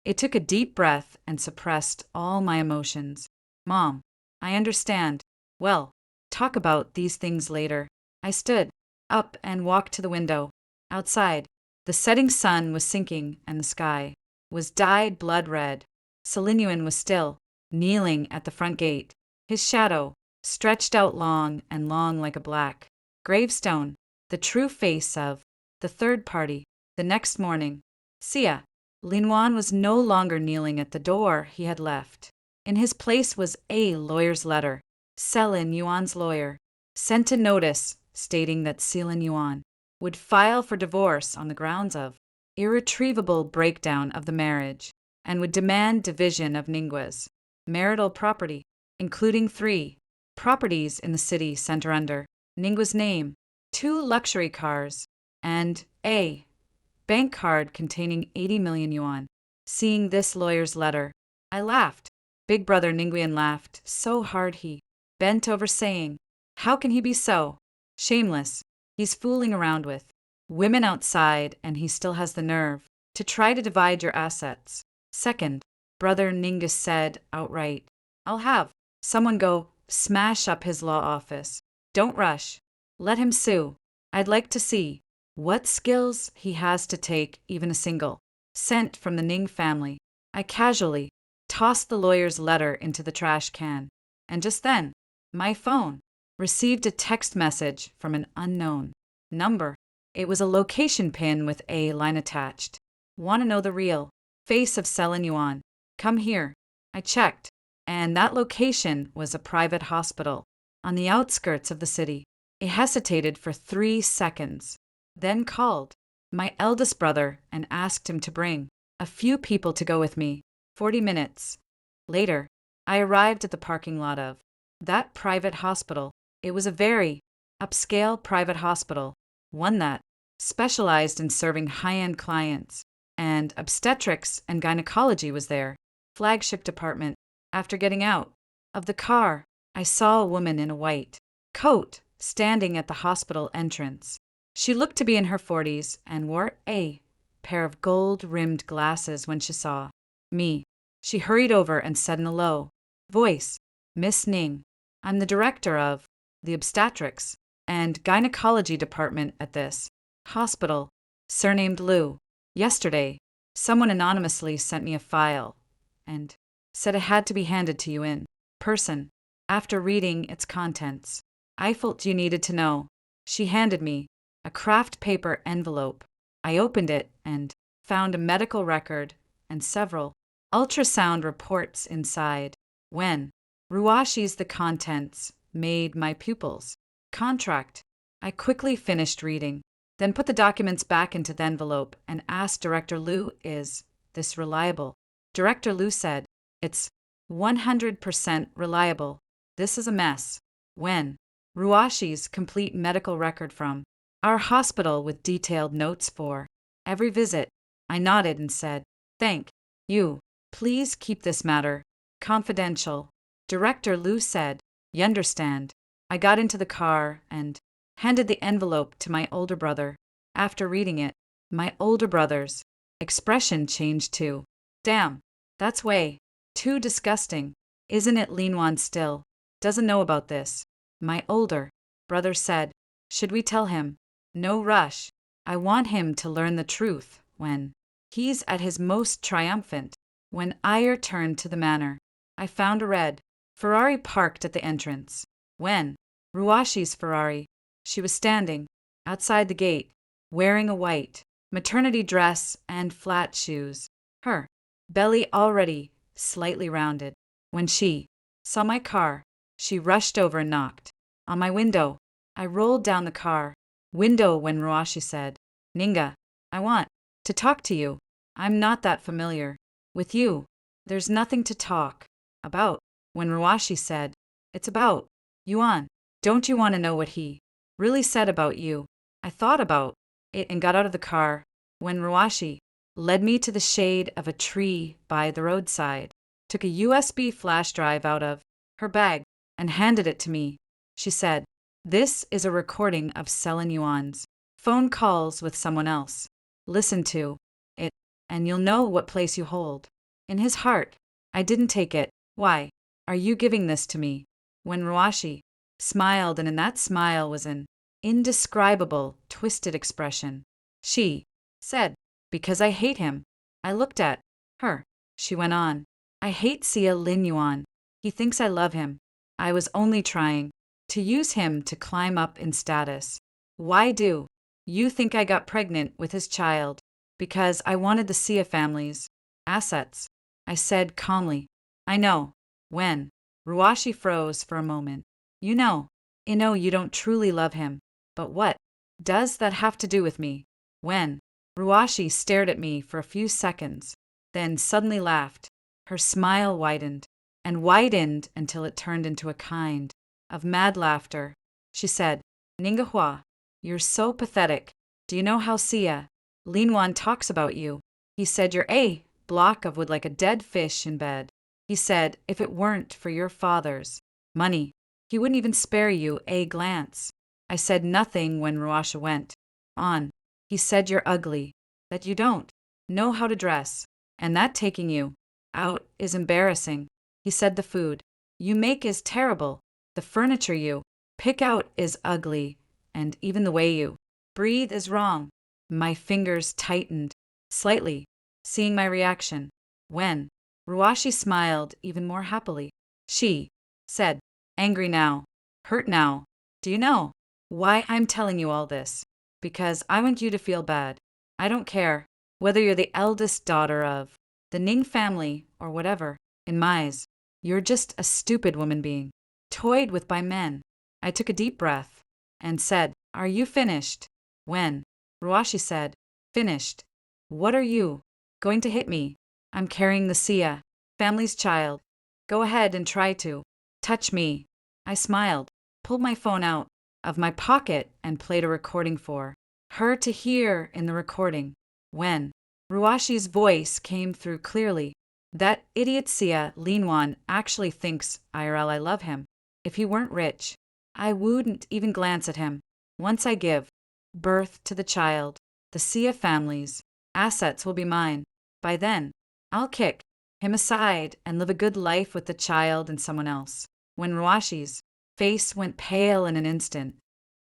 It took a deep breath and suppressed all my emotions. Mom, I understand. Well, talk about these things later. I stood up and walked to the window. Outside, the setting sun was sinking and the sky was dyed blood red. Lin Yuan was still kneeling at the front gate. His shadow stretched out long and long like a black gravestone, the true face of the third party. The next morning, Sia Lin Yuan was no longer kneeling at the door he had left. In his place was a lawyer's letter. Lin Yuan's lawyer sent a notice stating that Lin Yuan would file for divorce on the grounds of irretrievable breakdown of the marriage and would demand division of Ningua's marital property, including 3 properties in the city center under Ningua's name. 2 luxury cars, and a bank card containing 80 million yuan. Seeing this lawyer's letter, I laughed. Big brother Ningguan laughed so hard he bent over, saying, "How can he be so shameless? He's fooling around with women outside, and he still has the nerve to try to divide your assets." Second brother Ningus said outright, "I'll have someone go smash up his law office. Don't rush. Let him sue. I'd like to see what skills he has to take even a single cent from the Ning family." I casually tossed the lawyer's letter into the trash can, and just then, my phone received a text message from an unknown number. It was a location pin with a line attached. "Want to know the real face of Selin Yuan? Come here." I checked, and that location was a private hospital on the outskirts of the city. I hesitated for 3 seconds, then called my eldest brother and asked him to bring a few people to go with me. 40 minutes later, I arrived at the parking lot of that private hospital. It was a very upscale private hospital, one that specialized in serving high-end clients, and obstetrics and gynecology was their flagship department. After getting out of the car, I saw a woman in a white coat standing at the hospital entrance. She looked to be in her 40s and wore a pair of gold-rimmed glasses. When she saw me, she hurried over and said in a low voice, "Miss Ning, I'm the director of the obstetrics and gynecology department at this hospital, surnamed Liu. Yesterday, someone anonymously sent me a file and said it had to be handed to you in person. After reading its contents, I felt you needed to know." She handed me a craft paper envelope. I opened it and found a medical record and several ultrasound reports inside. When Ruashi's the contents made my pupils contract. I quickly finished reading, then put the documents back into the envelope and asked Director Liu, "Is this reliable?" Director Liu said, "It's 100% reliable. This is a mess." When Ruashi's complete medical record from our hospital with detailed notes for every visit, I nodded and said, "Thank you. Please keep this matter confidential." Director Liu said, "You understand." I got into the car and handed the envelope to my older brother. After reading it, my older brother's expression changed to, "Damn, that's way too disgusting. Isn't it? Linwan still doesn't know about this." My older brother said, "Should we tell him?" "No rush. I want him to learn the truth when he's at his most triumphant." When I returned to the manor, I found a red Ferrari parked at the entrance. When Ruashi's Ferrari, she was standing outside the gate, wearing a white maternity dress and flat shoes, her belly already slightly rounded. When she saw my car, she rushed over and knocked on my window. I rolled down the car window when Ruashi said, "Ninga, I want to talk to you. I'm not that familiar with you." "There's nothing to talk about." When Ruashi said, "It's about Yuan. Don't you want to know what he really said about you?" I thought about it and got out of the car. When Ruashi led me to the shade of a tree by the roadside, took a USB flash drive out of her bag and handed it to me. She said, "This is a recording of Selin Yuan's phone calls with someone else. Listen to it, and you'll know what place you hold in his heart." I didn't take it. "Why are you giving this to me?" When Ruashi smiled, and in that smile was an indescribable, twisted expression. She said, "Because I hate him." I looked at her. She went on, "I hate Lin Yuan. He thinks I love him. I was only trying to use him to climb up in status. Why do you think I got pregnant with his child? Because I wanted the Sia family's assets." I said calmly, "I know." When Ruashi froze for a moment. You know you don't truly love him. But what does that have to do with me?" When Ruashi stared at me for a few seconds, then suddenly laughed. Her smile widened and widened until it turned into a kind of mad laughter. She said, "Ningahua, You're so pathetic. Do you know how Sia Linwan talks about you? He said you're a block of wood like a dead fish in bed. He said if it weren't for your father's money, he wouldn't even spare you a glance. I said nothing when Ruasha went on. He said you're ugly, that you don't know how to dress, and that taking you out is embarrassing. He said the food you make is terrible, the furniture you pick out is ugly, and even the way you breathe is wrong. My fingers tightened slightly, seeing my reaction. When Ruashi smiled even more happily, she said, angry now, hurt now. Do you know why I'm telling you all this? Because I want you to feel bad. I don't care whether you're the eldest daughter of the Ning family or whatever. In my eyes, you're just a stupid woman being toyed with by men. I took a deep breath and said, are you finished? When Ruashi said, finished. What are you going to hit me? I'm carrying the Sia family's child. Go ahead and try to touch me. I smiled, pulled my phone out of my pocket and played a recording for her to hear in the recording. When Ruashi's voice came through clearly, that idiot Sia Linwan actually thinks IRL I love him. If he weren't rich, I wouldn't even glance at him. Once I give birth to the child, the Sia family's assets will be mine. By then, I'll kick him aside and live a good life with the child and someone else. When Ruashi's face went pale in an instant,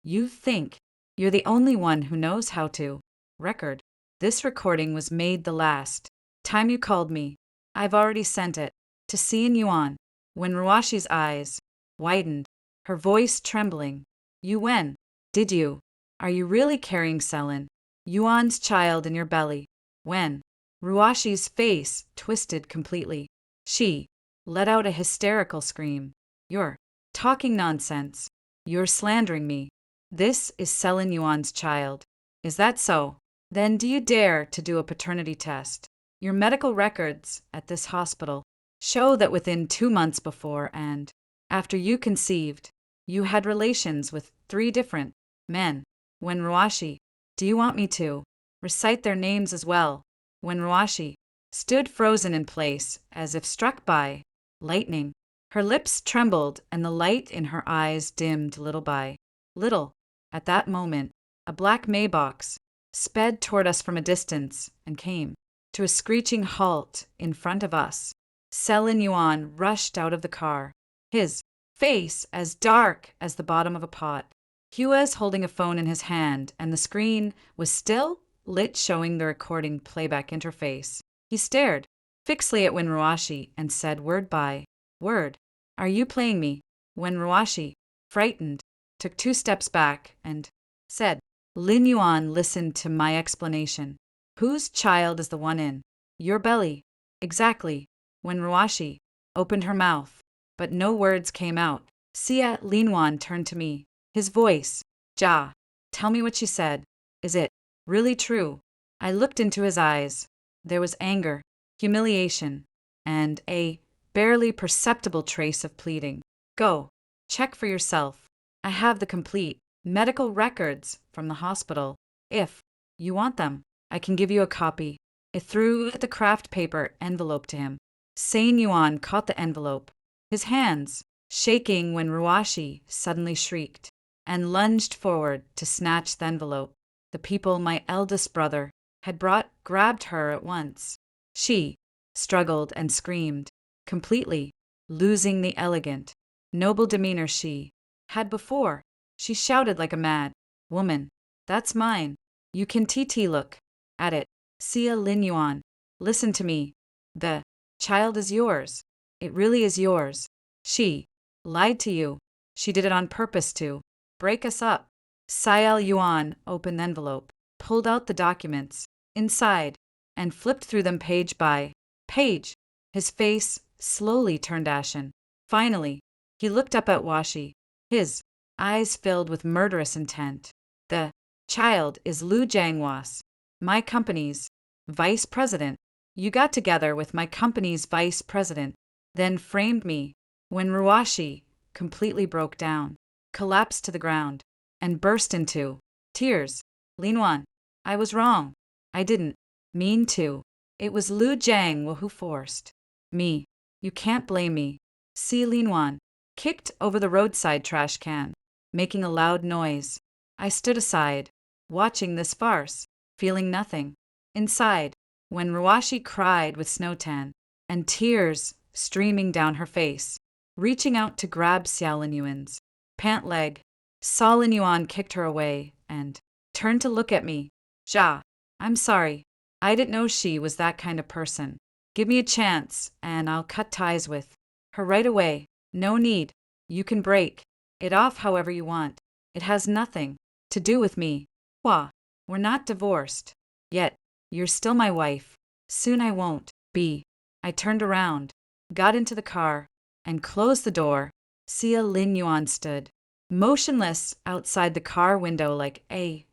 you think you're the only one who knows how to record. This recording was made the last time you called me. I've already sent it to Cian Yuan. When Ruashi's eyes widened, her voice trembling. You when? Did you? Are you really carrying Selin Yuan's child in your belly? When Ruashi's face twisted completely, she let out a hysterical scream. You're talking nonsense. You're slandering me. This is Selin Yuan's child. Is that so? Then do you dare to do a paternity test? Your medical records at this hospital show that within 2 months before and after you conceived, you had relations with 3 different men. When Ruashi, do you want me to recite their names as well? When Ruashi stood frozen in place as if struck by lightning, her lips trembled and the light in her eyes dimmed little by little. At that moment, a black Maybox sped toward us from a distance and came to a screeching halt in front of us. Selin Yuan rushed out of the car, his face as dark as the bottom of a pot. He was holding a phone in his hand, and the screen was still lit, showing the recording playback interface. He stared fixedly at Wen Ruashi and said word by word, are you playing me? When Ruashi, frightened, took 2 steps back and said, Lin Yuan listened to my explanation. Whose child is the one in your belly? Exactly. When Ruashi opened her mouth, but no words came out, Sia Linwan turned to me. His voice, Ja, tell me what she said. Is it really true? I looked into his eyes. There was anger, humiliation, and a barely perceptible trace of pleading. Go, check for yourself. I have the complete medical records from the hospital. If you want them, I can give you a copy. It threw the craft paper envelope to him. Sein Yuan caught the envelope, his hands shaking when Ruashi suddenly shrieked and lunged forward to snatch the envelope. The people my eldest brother had brought grabbed her at once. She struggled and screamed, completely losing the elegant, noble demeanor she had before. She shouted like a mad woman, that's mine. You can TT look at it. Sia Lin Yuan, listen to me. The child is yours. It really is yours. She lied to you. She did it on purpose to break us up. Sial Yuan opened the envelope, pulled out the documents inside, and flipped through them page by page. His face slowly turned ashen. Finally, he looked up at Washi, his eyes filled with murderous intent. The child is Lu Jiangwas, my company's vice president. You got together with my company's vice president, then framed me. When Ruashi completely broke down, collapsed to the ground, and burst into Tears. Linwan. I was wrong. I didn't mean to. It was Lu Jiang who forced me. You can't blame me. Si Linwan kicked over the roadside trash can, making a loud noise. I stood aside, watching this farce, feeling nothing. Inside, when Ruashi cried with snowtan, and tears streaming down her face, reaching out to grab Xiao Linyuan's pant leg, Sa Linyuan kicked her away and turned to look at me. Ja, I'm sorry. I didn't know she was that kind of person. Give me a chance, and I'll cut ties with her right away. No need. You can break it off however you want. It has nothing to do with me. Hua, we're not divorced. Yet, you're still my wife. Soon I won't be. I turned around, got into the car, and closed the door. Xia Linyuan stood motionless outside the car window like a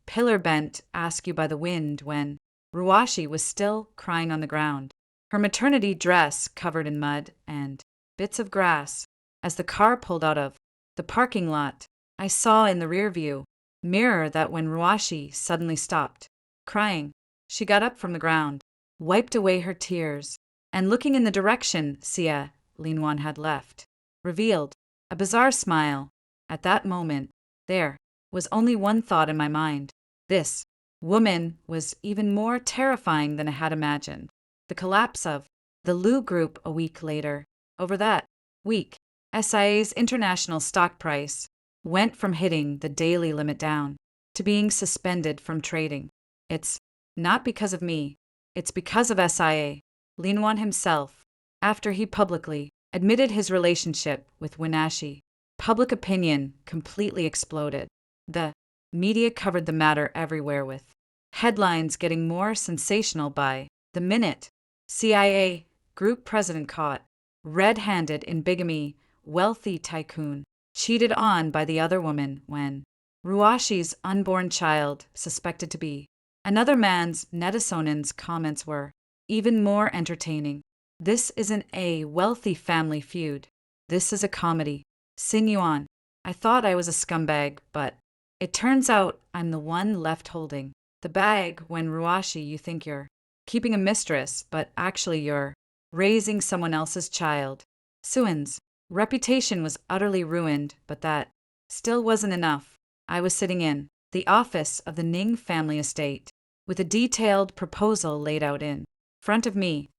pillar bent askew by the wind when Ruashi was still crying on the ground, her maternity dress covered in mud and bits of grass. As the car pulled out of the parking lot, I saw in the rearview mirror that when Ruashi suddenly stopped crying, she got up from the ground, wiped away her tears, and looking in the direction Xia Linwan had left, revealed a bizarre smile. At that moment, there was only one thought in my mind. This woman was even more terrifying than I had imagined. The collapse of the Lu Group a week later. Over that week, SIA's international stock price went from hitting the daily limit down to being suspended from trading. It's not because of me. It's because of SIA. Linwan himself, after he publicly admitted his relationship with Winashi, public opinion completely exploded. The media covered the matter everywhere with headlines getting more sensational by the minute. CIA group president caught red-handed in bigamy, wealthy tycoon cheated on by the other woman when Ruashi's unborn child suspected to be another man's. Netisonen's comments were even more entertaining. This isn't a wealthy family feud. This is a comedy. Sinyuan, I thought I was a scumbag, but it turns out I'm the one left holding the bag when Ruashi you think you're keeping a mistress, but actually you're raising someone else's child. Suan's reputation was utterly ruined, but that still wasn't enough. I was sitting in the office of the Ning family estate with a detailed proposal laid out in front of me.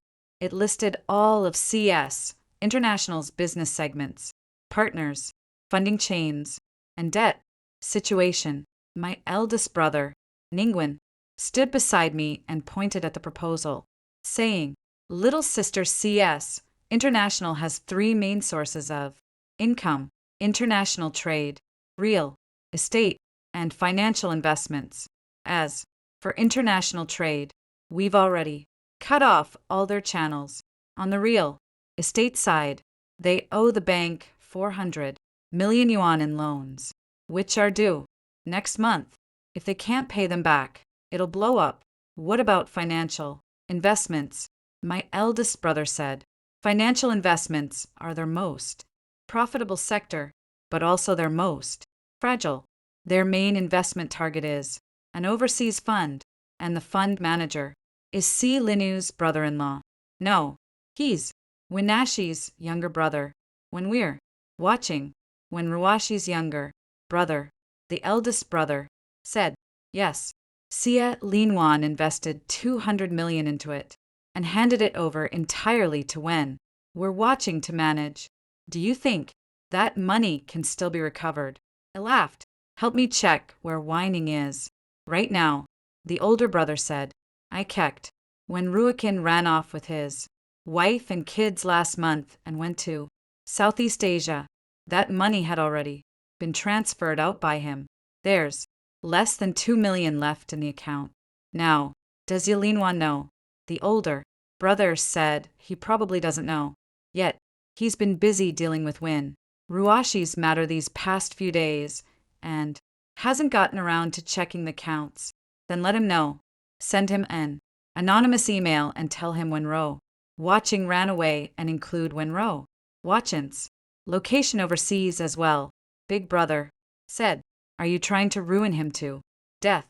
It listed all of CS International's business segments, partners, funding chains, and debt situation. My eldest brother, Ningwen, stood beside me and pointed at the proposal, saying, "Little sister CS International has three main sources of income: international trade, real estate, and financial investments. As for international trade, we've already cut off all their channels. On the real estate side, they owe the bank 400 million yuan in loans, which are due next month. If they can't pay them back, it'll blow up. What about financial investments?" My eldest brother said, "Financial investments are their most profitable sector, but also their most fragile. Their main investment target is an overseas fund, and the fund manager is Si Linu's brother-in-law. No, he's Winashi's younger brother. When we're watching, when Ruashi's younger brother, the eldest brother, said, yes, Xia Linwan invested 200 million into it and handed it over entirely to Wen. We're watching to manage. Do you think that money can still be recovered?" I laughed. "Help me check where whining is. Right now," the older brother said. I checked. When Ruakin ran off with his wife and kids last month and went to Southeast Asia, that money had already been transferred out by him. There's less than 2 million left in the account. Now, does Yalinwan know?" The older brother said he probably doesn't know. Yet, he's been busy dealing with Win Ruashi's matter these past few days and hasn't gotten around to checking the counts. Then let him know. Send him an anonymous email and tell him when Ro watching ran away and include when Ro Watchins location overseas as well. Big brother said, Are you trying to ruin him to death?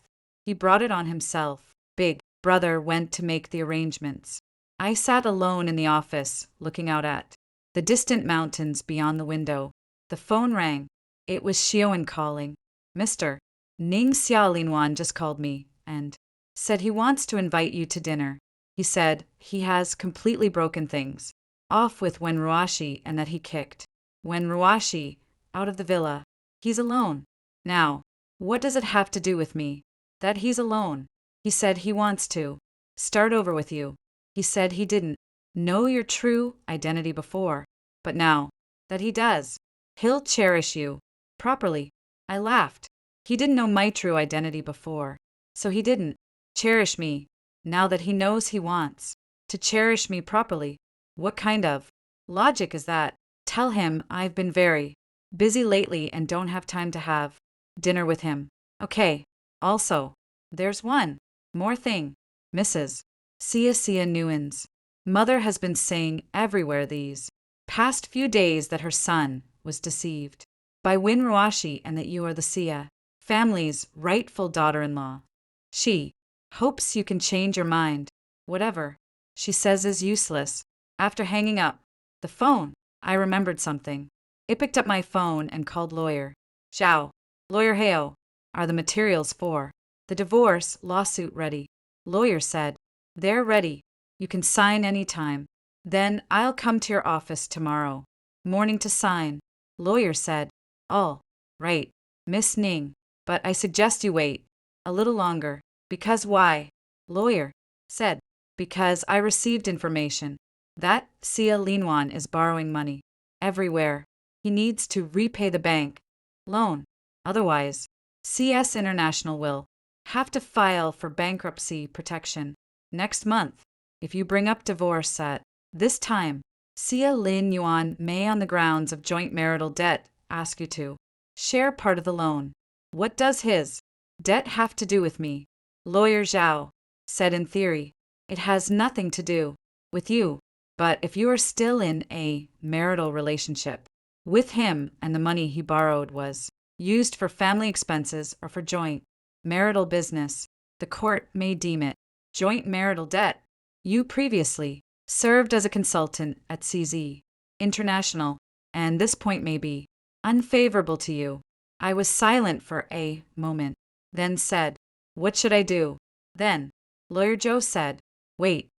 He brought it on himself. Big brother went to make the arrangements. I sat alone in the office, looking out at the distant mountains beyond the window. The phone rang. It was Xiaowen calling. Mr. Ning Xiaolinwan just called me and said he wants to invite you to dinner. He said he has completely broken things off with Wen Ruashi and that he kicked Wen Ruashi out of the villa. He's alone. Now, what does it have to do with me? That he's alone. He said he wants to start over with you. He said he didn't know your true identity before, but now that he does, he'll cherish you properly. I laughed. He didn't know my true identity before, so he didn't cherish me. Now that he knows he wants to cherish me properly, what kind of logic is that? Tell him I've been very busy lately and don't have time to have dinner with him. Okay. Also, there's one more thing. Mrs. Cia Nguyen's mother has been saying everywhere these past few days that her son was deceived by Win Ruashi and that you are the Cia family's rightful daughter-in-law. She hopes you can change your mind. Whatever she says is useless. After hanging up the phone, I remembered something. I picked up my phone and called lawyer Zhao. Lawyer Heo, are the materials for the divorce lawsuit ready? Lawyer said, they're ready. You can sign any time. Then I'll come to your office tomorrow morning to sign. Lawyer said, all right, Miss Ning, but I suggest you wait a little longer. Because why? Lawyer said, because I received information that Cia Linwan is borrowing money everywhere. He needs to repay the bank loan. Otherwise, CS International will have to file for bankruptcy protection next month. If you bring up divorce at this time, Cia Lin Yuan may, on the grounds of joint marital debt, ask you to share part of the loan. What does his debt have to do with me? Lawyer Zhao said, in theory, it has nothing to do with you. But if you are still in a marital relationship with him and the money he borrowed was used for family expenses or for joint marital business, the court may deem it joint marital debt. You previously served as a consultant at CZ International, and this point may be unfavorable to you. I was silent for a moment, then said, what should I do? Then, Lawyer Joe said, wait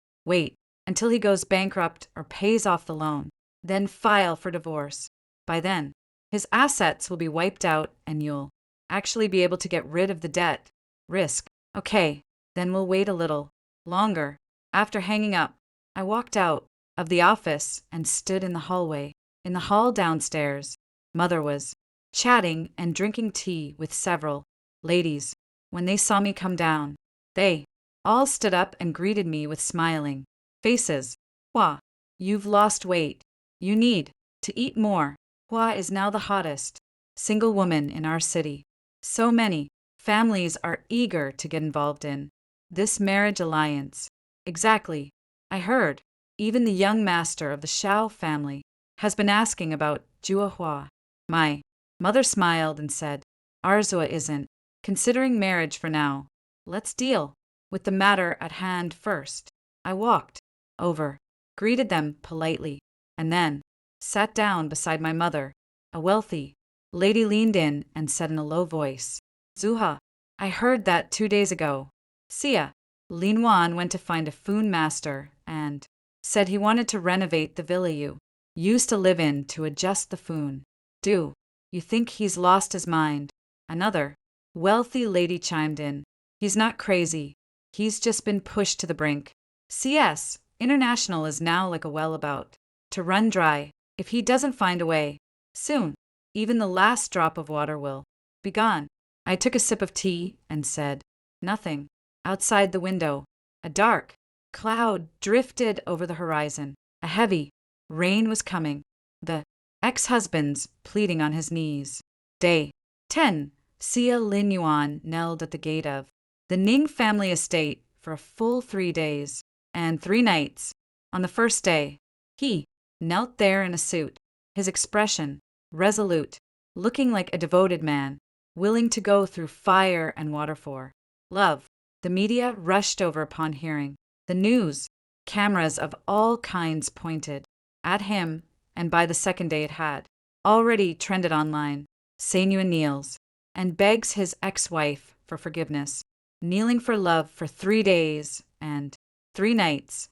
until he goes bankrupt or pays off the loan, then file for divorce. By then, his assets will be wiped out and you'll actually be able to get rid of the debt. Risk. Okay, then we'll wait a little longer. After hanging up, I walked out of the office and stood in the hallway. In the hall downstairs, Mother was chatting and drinking tea with several ladies. When they saw me come down, they all stood up and greeted me with smiling faces. Hua, you've lost weight. You need to eat more. Hua is now the hottest single woman in our city. So many families are eager to get involved in this marriage alliance. Exactly. I heard even the young master of the Shao family has been asking about Jua Hua. My mother smiled and said, Arzua isn't considering marriage for now. Let's deal with the matter at hand first. I walked over, greeted them politely, and then sat down beside my mother. A wealthy lady leaned in and said in a low voice, Zuha, I heard that 2 days ago, Cia Linwan went to find a foon master and said he wanted to renovate the villa you used to live in to adjust the foon. Do you think he's lost his mind? Another wealthy lady chimed in. He's not crazy. He's just been pushed to the brink. CS International is now like a well about to run dry. If he doesn't find a way soon, even the last drop of water will be gone. I took a sip of tea and said nothing. Outside the window, a dark cloud drifted over the horizon. A heavy rain was coming. The ex-husband's pleading on his knees. Day 10. Cia Lin Yuan knelt at the gate of the Ning family estate for a full 3 days and 3 nights. On the first day, he knelt there in a suit, his expression resolute, looking like a devoted man. willing to go through fire and water for love. The media rushed over upon hearing the news. Cameras of all kinds pointed at him, and by the second day it had already trended online. Sanyuan kneels and begs his ex-wife for forgiveness, kneeling for love for 3 days and 3 nights.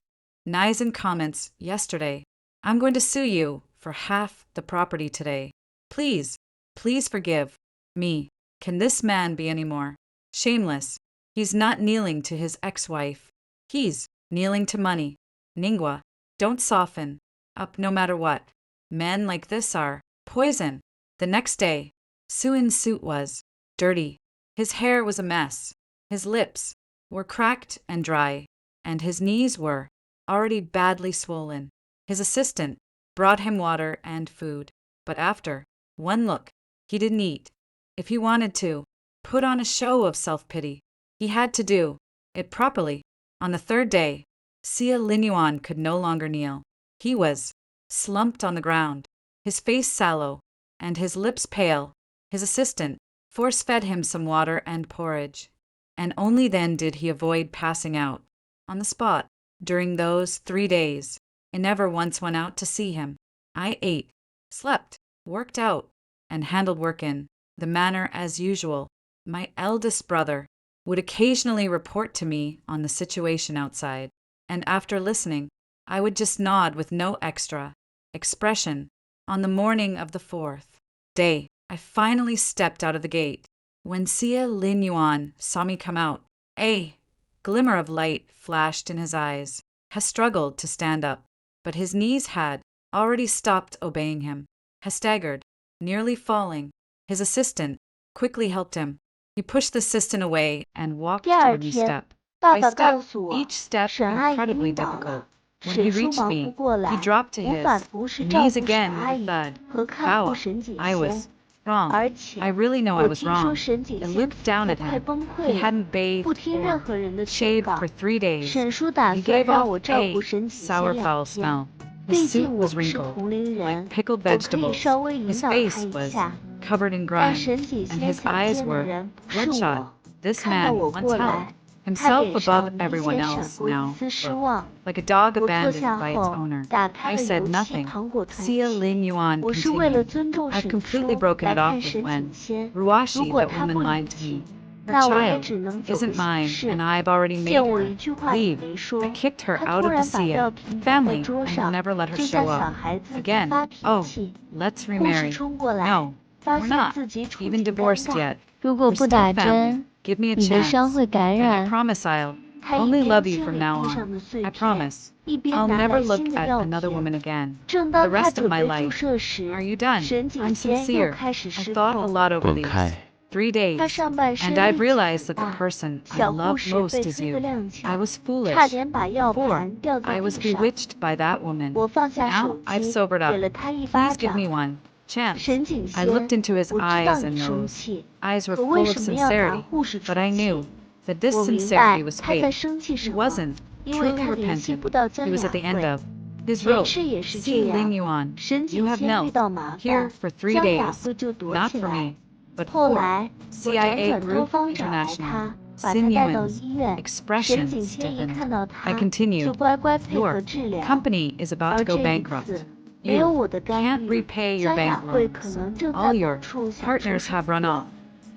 Nisen comments yesterday, "I'm going to sue you for half the property today. Please, please forgive me. Can this man be any more shameless? He's not kneeling to his ex-wife. He's kneeling to money. Ningwa, don't soften up no matter what. Men like this are poison." The next day, Suin's suit was dirty. His hair was a mess. His lips were cracked and dry, and his knees were already badly swollen. His assistant brought him water and food, but after one look, he didn't eat. If he wanted to put on a show of self-pity, he had to do it properly. On the third day, Xia Linyuan could no longer kneel. He was slumped on the ground, his face sallow and his lips pale. His assistant force-fed him some water and porridge, and only then did he avoid passing out on the spot. During those 3 days, I never once went out to see him. I ate, slept, worked out, and handled work in the manner as usual. My eldest brother would occasionally report to me on the situation outside, and after listening, I would just nod with no extra expression. On the morning of the 4th day, I finally stepped out of the gate. When Xia Linyuan saw me come out, a glimmer of light flashed in his eyes. Has struggled to stand up, but his knees had already stopped obeying him. Has staggered, nearly falling. His assistant quickly helped him. He pushed the assistant away and walked toward me step by step, each step incredibly difficult. When he reached me, he dropped to his knees again with a thud. Bow, I was wrong. I really know I was wrong. I looked down at him. He hadn't bathed or shaved for 3 days. He gave off a sour foul smell. His suit was wrinkled, like pickled vegetables. His face was covered in grime, and his eyes were bloodshot. This man once held himself above everyone else now looked like a dog abandoned by its owner. I said nothing. Xia Linyuan continued. I've completely broken it off with Wen. Ruashi, that woman lied to me. Her child isn't mine, and I've already made her leave. I kicked her out of the Xia family and will never let her show up again. Oh, let's remarry. No, we're not even divorced yet. 如果 We're 不 still 打 family. 针， Give me a 你的 chance. 伤会感 I 染。 promise I'll only love you from now on. I promise. I'll never look at another woman again. The rest of my life. Are you done? I'm sincere. I've thought a lot over 滚 these 开！ 3 days, 他上半身 and I've 力气 realized that 大 the person I 小护 love 士 most 被 is 推 you. 得踉 I 跄， was 差 foolish 点把药 before. 盘掉在 I 地 was 上。 bewitched by that woman. 我放下 Now 手 I've 机， sobered 给 up. 了他一巴 Please give 掌。 me one chance. 沈景 I 仙， looked into his 我知道 eyes 你 and 生 those 气， eyes were 可 full 为 of 什么要打 sincerity, 护士 but 出 I 气？ knew that this 我明 sincerity 白 was 他在 fake. 生气 He 什么， wasn't 因为 truly 他联系 repentant. 不到 He 曾 was 雅 at the end 慧。 of his 前 rope. 世也是 See 这样， Linyuan, 沈 you 景 have 仙遇 knelt 到麻 here 烦， for 3 江雅 days, 慧就躲 not 起 for 来。 me, but 后 for 来我辗 CIA 转多 Group 方找来 International. 他，把他带到 Sinyuan's 医院。沈 expression 景仙一 stiffened. 看到 I 他， continued. 就乖乖配合 Your 治疗。 company is about 而 to go 这一 bankrupt. 次，没有 You 我的干 can't 预， repay your 江雅 bank 慧可 loans. 能正 All 在 your 某处享受 partners 幸 have 福。 run off,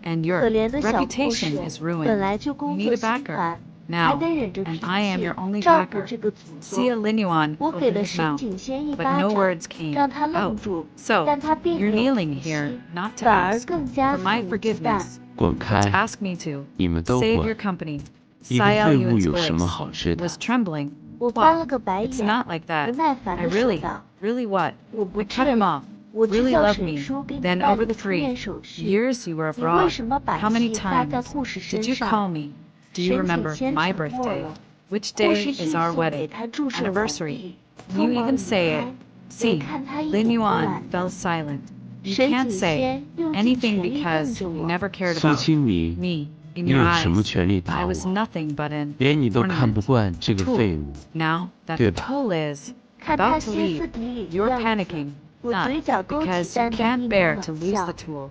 and 可 your 怜的小护 reputation 士 is 本 ruined. 来就 You 工 need 作 a 心 backer 烦，还 now, 得忍着 and 脾 I am 气 your only 照顾 backer. 这个祖 Xia 宗。 Linyuan 我给 opened 了 his 沈 mouth, 景仙一 but 巴 no 掌， words came 让他愣 out. 住， So 但他并 you're 没有 kneeling 脾 here 气， not to 反而 ask 更加 for my 肆无忌惮。 forgiveness, 滚 but to 开！ ask me to 你们都 save 滚！ your company. 一个 Xia 废物 Yuan's 有什么 voice 好吃的？ was trembling. 我翻了 What? 个白 It's 眼， not like 不 that. 耐烦 I 地说 really, 道： really what? 我不 I 至 cut him 于， off. 我知 Really 道 love 沈 me. 叔给你 Then 办 over 了 the 出院 3手续， years you were 你为 abroad, 什么把 how many 气发在 times 护士 did 身 you 上？ call me? Do you 沈景 remember 仙 my 沉默 birthday? 了。 Which 护 day 士 is 迅 our 速给 wedding 他注射完 anniversary? 毕， You 匆忙 even 离 say it. 开，没 See, 看他一 Lin 脸不 Yuan 满 fell 的。 silent. You 沈 can't 景 say 仙用尽 anything 全力瞪 because 着 you 我。 never cared 苏 about 清明， me in 你 your 有什么 eyes. 权利 I 打 was 我？ nothing but an 连你都看不 ornament. 惯这个 Tool. 废物， Now that 对 the 吧？ tool is 看他 about to 歇斯 leave, 底里的 you're 样子， panicking, 我 not 嘴角勾起 because you 淡淡 can't 一 bear 抹 to 冷 lose 笑 the。tool,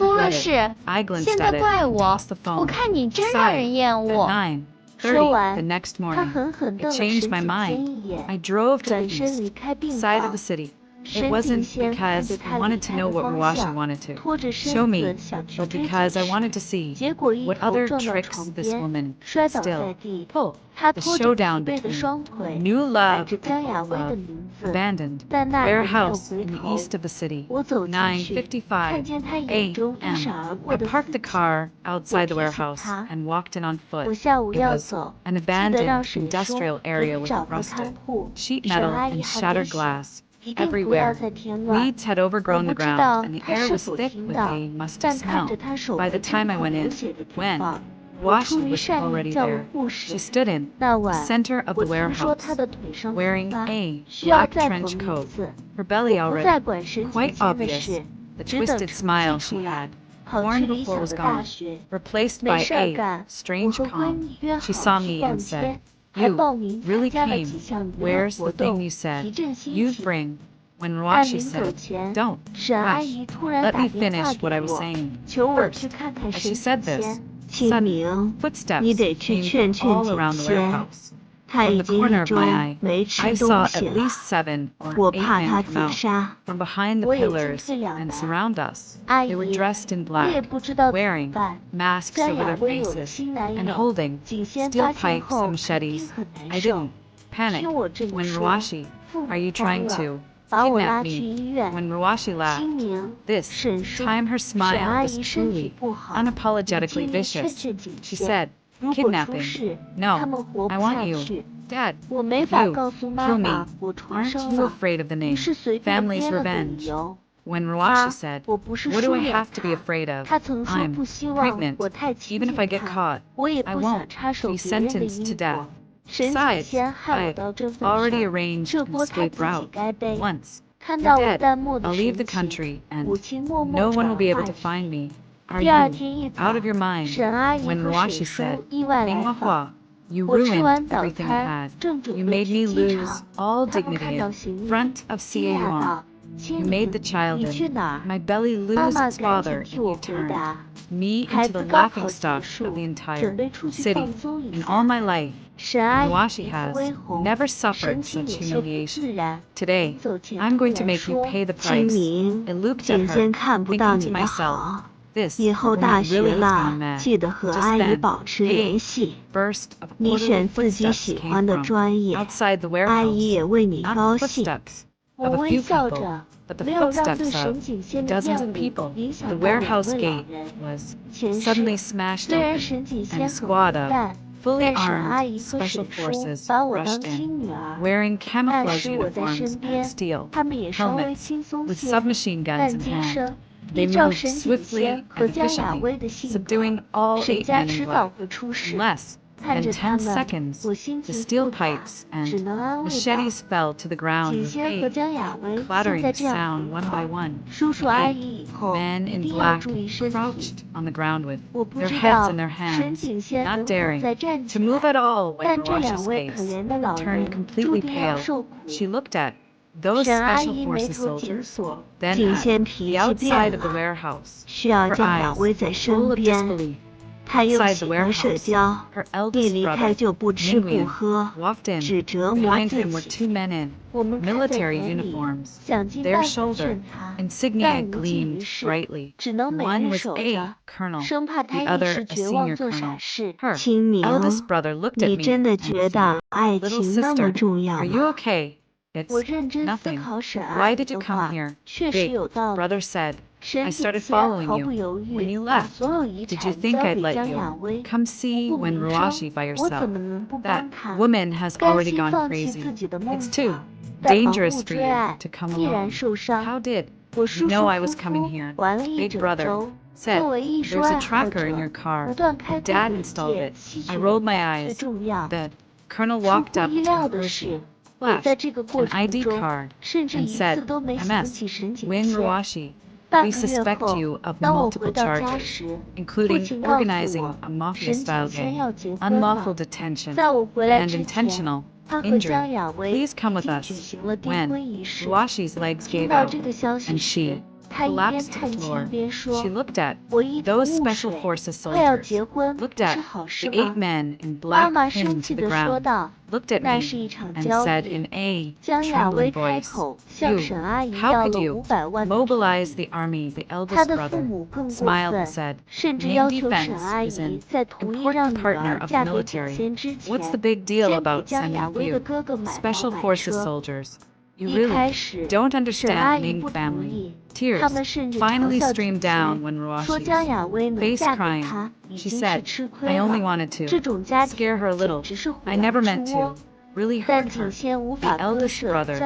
出了 regret it. 事， I glanced 现在 at it 怪 and 我， tossed the 我 phone. 看你真 Sighed. 让人厌 At 恶。 9:30 说完， the next 他 morning, 狠狠 it 瞪了 changed 神 my 警监 mind. 一眼， I drove to the 转身 east 离开病 side of the 房。 city. It 神警 wasn't 先看 because 着 I 他离 wanted to 开 know 的 what 方 Ruashi 向， wanted to 拖着 show 身 me, 子想去 but 追 because I 解释， wanted to see 结果一 what 头 other 撞到 tricks 床 this 边， woman 摔倒在 still 地。 pull. 他 The 拖着疲 showdown 惫的 between 双腿， New 喊着张雅 Love 薇的 Love 名字， abandoned 但那人没有 warehouse 回 in the 头。 east of the city. 我走进去，看 9:55 见他眼中一 a.m. 闪而 I 过的 parked 死 the 寂。 car outside the 我提醒 warehouse 他， and walked in on 我 foot. 下午 It 要 was 走， an 记得让 abandoned 水叔 industrial 给 area 你 with 找个 rusted 看护， sheet 沈 metal 阿姨 and 还 shattered 得醒， glass 一定不要 everywhere. 再添乱。 Weeds had 我 overgrown 不 the 知 ground, 道 and the 他 air 是 was 否 thick 听 with 到， a musty 但看 smell. 着他手 By 和 the 针 time I 孔 went 流 in, 血的地 when 方，我出 Washi 于 was 善意 already 叫了 there, 护 she 士。 stood in 那 the 晚， center of 我 the 听说 warehouse, 他的腿上红 wearing 疤， a 需要 black 再缝 trench 一 coat, 次。 her belly 我不 already 再管神警 quite 监的 obvious. 事， The 只等 twisted 成绩 smile 出 she 来， had, 跑 worn 去理 before 想 was 的大 gone, 学。 replaced 没 by 事儿 a 干，我 strange 和闺 calm. 蜜约 She 好 saw 去 me 逛 and 街 said,。You really came. Where's the thing you said you'd bring? When Ruashi said, "Don't, hush, let me finish what I was saying." First, as she said this, sudden footsteps came all around the warehouse. From the corner of my eye, I saw at least 7 or 8 men come out from behind the pillars and surround us. They were dressed in black, wearing masks over their faces, and holding steel pipes and machetes. I didn't panic. When Ruashi, are you trying to kidnap me? When Ruashi laughed, this time her smile was truly, unapologetically vicious. She said, "Kidnapping? No, I want you. Dad, you, kill me. Aren't you afraid of the name? Family's revenge." When Ruashi said, "What do I have to be afraid of? I'm pregnant. Even if I get caught, I won't be sentenced to death. Besides, I've already arranged an escape route. Once you're dead, I'll leave the country and no one will be able to find me. Are you out of your mind?" When Ruashi said, "Minghua, you ruined everything I had. You made me lose all dignity in front of Ceoandcinderellachinesedrama. You made the child in my belly lose its father, and you turned me into the laughingstock of the entire city. In all my life, Ruashi has never suffered such humiliation. Today, I'm going to make you pay the price." I looked at her, thinking to myself, this woman really has gone mad. Just then, a burst of orderly footsteps came from outside the warehouse. Not the footsteps of a few people, but the footsteps of dozens of people. The warehouse gate was suddenly smashed open, and a squad of fully armed special forces rushed in, wearing camouflage uniforms and steel helmets, with submachine guns in hand. They moved swiftly and efficiently, subduing all 8 men in black. In less than 10 seconds, the steel pipes and machetes fell to the ground with a clattering sound one by one. The 8 men in black crouched on the ground with their heads in their hands, not daring to move at all. When Ruashi's face turned completely pale, she looked at those special forces soldiers, then at the outside of the warehouse, her eyes full of disbelief. Inside the warehouse, her eldest brother, Ningwen, walked in. Behind him were 2 men in military uniforms. Their shoulder insignia gleamed brightly. One was a colonel, the other a senior colonel. Her eldest brother looked at me and said, "Little sister, are you okay?" "It's nothing. Why did you come here?" Big brother said, "I started following you when you left. Did you think I'd let you come see when Ruashi by yourself? That woman has already gone crazy. It's too dangerous for you to come alone. How did you know I was coming here?" Big brother said, "There's a tracker in your car. Dad installed it." I rolled my eyes. The colonel walked up to Hiroshi, flashed an ID card, and said, "MS, Wing Ruashi, we suspect you of multiple charges, including organizing a mafia-style gang, unlawful detention, and intentional injury. Please come with us." When Ruashi's legs gave out, and she collapsed to the floor, she looked at those special forces soldiers, looked at the 8 men in black pinned to the ground, looked at me, and said in a trembling voice, "You, how could you mobilize the army?" The eldest brother smiled and said, "Main defense is an important partner of the military. What's the big deal about sending you special forces soldiers? You really don't understand Ming family." Tears finally streamed down when Ruashi's face crying. She said, "I only wanted to scare her a little. I never meant to really hurt her." The eldest brother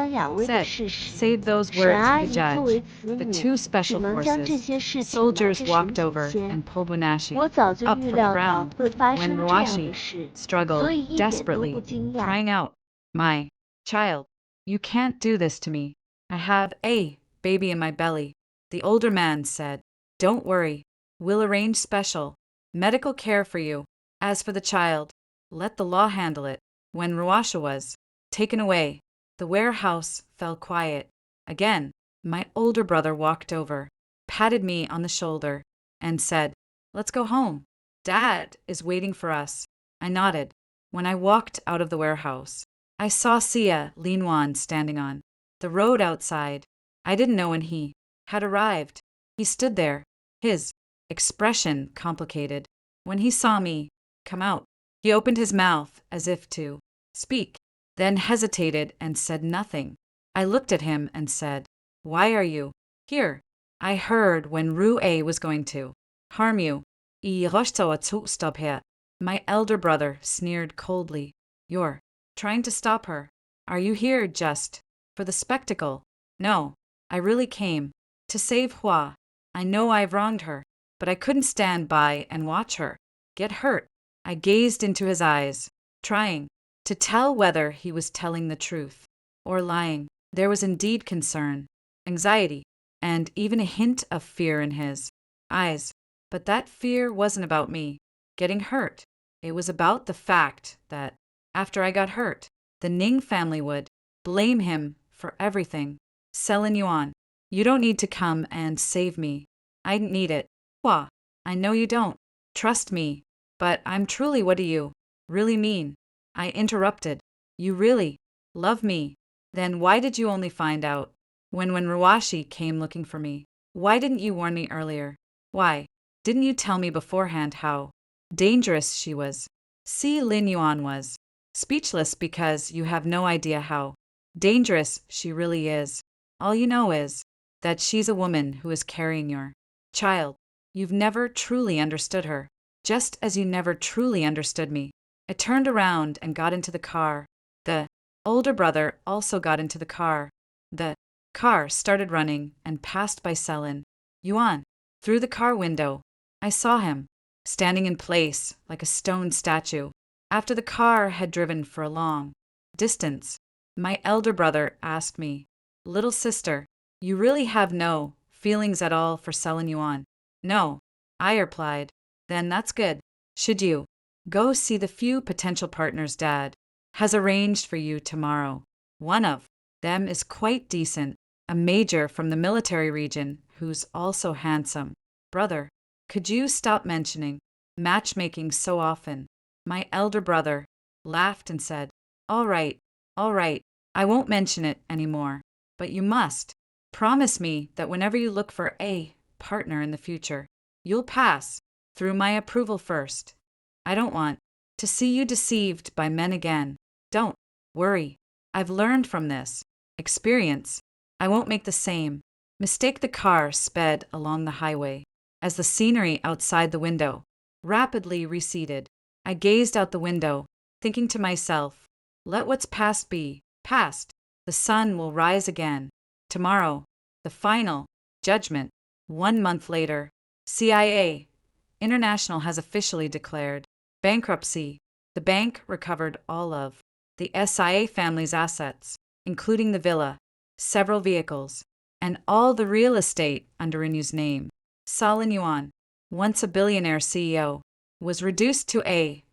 said, "Save those words to the judge." The 2 special forces soldiers walked over and pulled Wanashi up from the ground. When Ruashi struggled desperately, crying out, "My child, you can't do this to me. I have a baby in my belly." The older man said, "Don't worry. We'll arrange special medical care for you. As for the child, let the law handle it." When Ruasha was taken away, the warehouse fell quiet. Again, my older brother walked over, patted me on the shoulder, and said, "Let's go home. Dad is waiting for us." I nodded. When I walked out of the warehouse, I saw Sia Linwan standing on the road outside. I didn't know when he had arrived. He stood there, his expression complicated. When he saw me come out, he opened his mouth as if to speak, then hesitated and said nothing. I looked at him and said, "Why are you here? I heard when Rue was going to harm you." My elder brother sneered coldly. "You're trying to stop her. Are you here just for the spectacle?" "No, I really came to save Hua. I know I've wronged her, but I couldn't stand by and watch her get hurt." I gazed into his eyes, trying to tell whether he was telling the truth or lying. There was indeed concern, anxiety, and even a hint of fear in his eyes. But that fear wasn't about me getting hurt. It was about the fact that, after I got hurt, the Ning family would blame him for everything. "Selin Yuan, you don't need to come and save me. I need it." "Hua, I know you don't. Trust me. But I'm truly, what do you really mean?" I interrupted. "You really love me? Then why did you only find out when Ruashi came looking for me? Why didn't you warn me earlier? Why didn't you tell me beforehand how dangerous she was?" Si Lin Yuan was speechless because you have no idea how dangerous she really is. All you know is that she's a woman who is carrying your child. You've never truly understood her, just as you never truly understood me. I turned around and got into the car. The older brother also got into the car. The car started running and passed by Selin Yuan. Through the car window, I saw him, standing in place like a stone statue. After the car had driven for a long distance, my elder brother asked me, "Little sister, you really have no feelings at all for Selin Yuan?" "No," I replied. "Then that's good. Should you go see the few potential partners Dad has arranged for you tomorrow? One of them is quite decent, a major from the military region who's also handsome. Brother, could you stop mentioning matchmaking so often?" My elder brother laughed and said, all right, I won't mention it anymore. But you must promise me that whenever you look for a partner in the future, you'll pass through my approval first. I don't want to see you deceived by men again. Don't worry. I've learned from this experience. I won't make the same mistake." The car sped along the highway. As the scenery outside the window rapidly receded, I gazed out the window, thinking to myself, let what's past be past. The sun will rise again. Tomorrow, the final judgment. 1 month later, CIA International has officially declared bankruptcy. The bank recovered all of the SIA family's assets, including the villa, several vehicles, and all the real estate under Inu's name. Salin Yuan, once a billionaire CEO, was reduced to a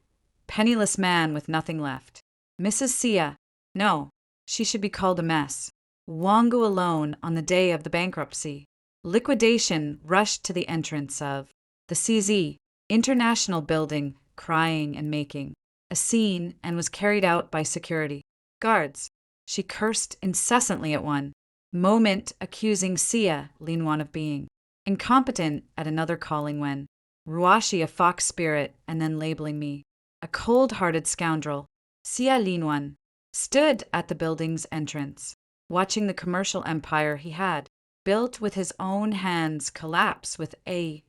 penniless man with nothing left. Mrs. Sia, no, she should be called a mess. Wangu alone on the day of the bankruptcy. Liquidation rushed to the entrance of the CZ International building, crying and making a scene, and was carried out by security guards. She cursed incessantly at one moment, accusing Sia Linwan of being incompetent at another, calling when Ruashi a fox spirit, and then labeling me a cold-hearted scoundrel. Sia Linwan stood at the building's entrance, watching the commercial empire he had built with his own hands collapse with a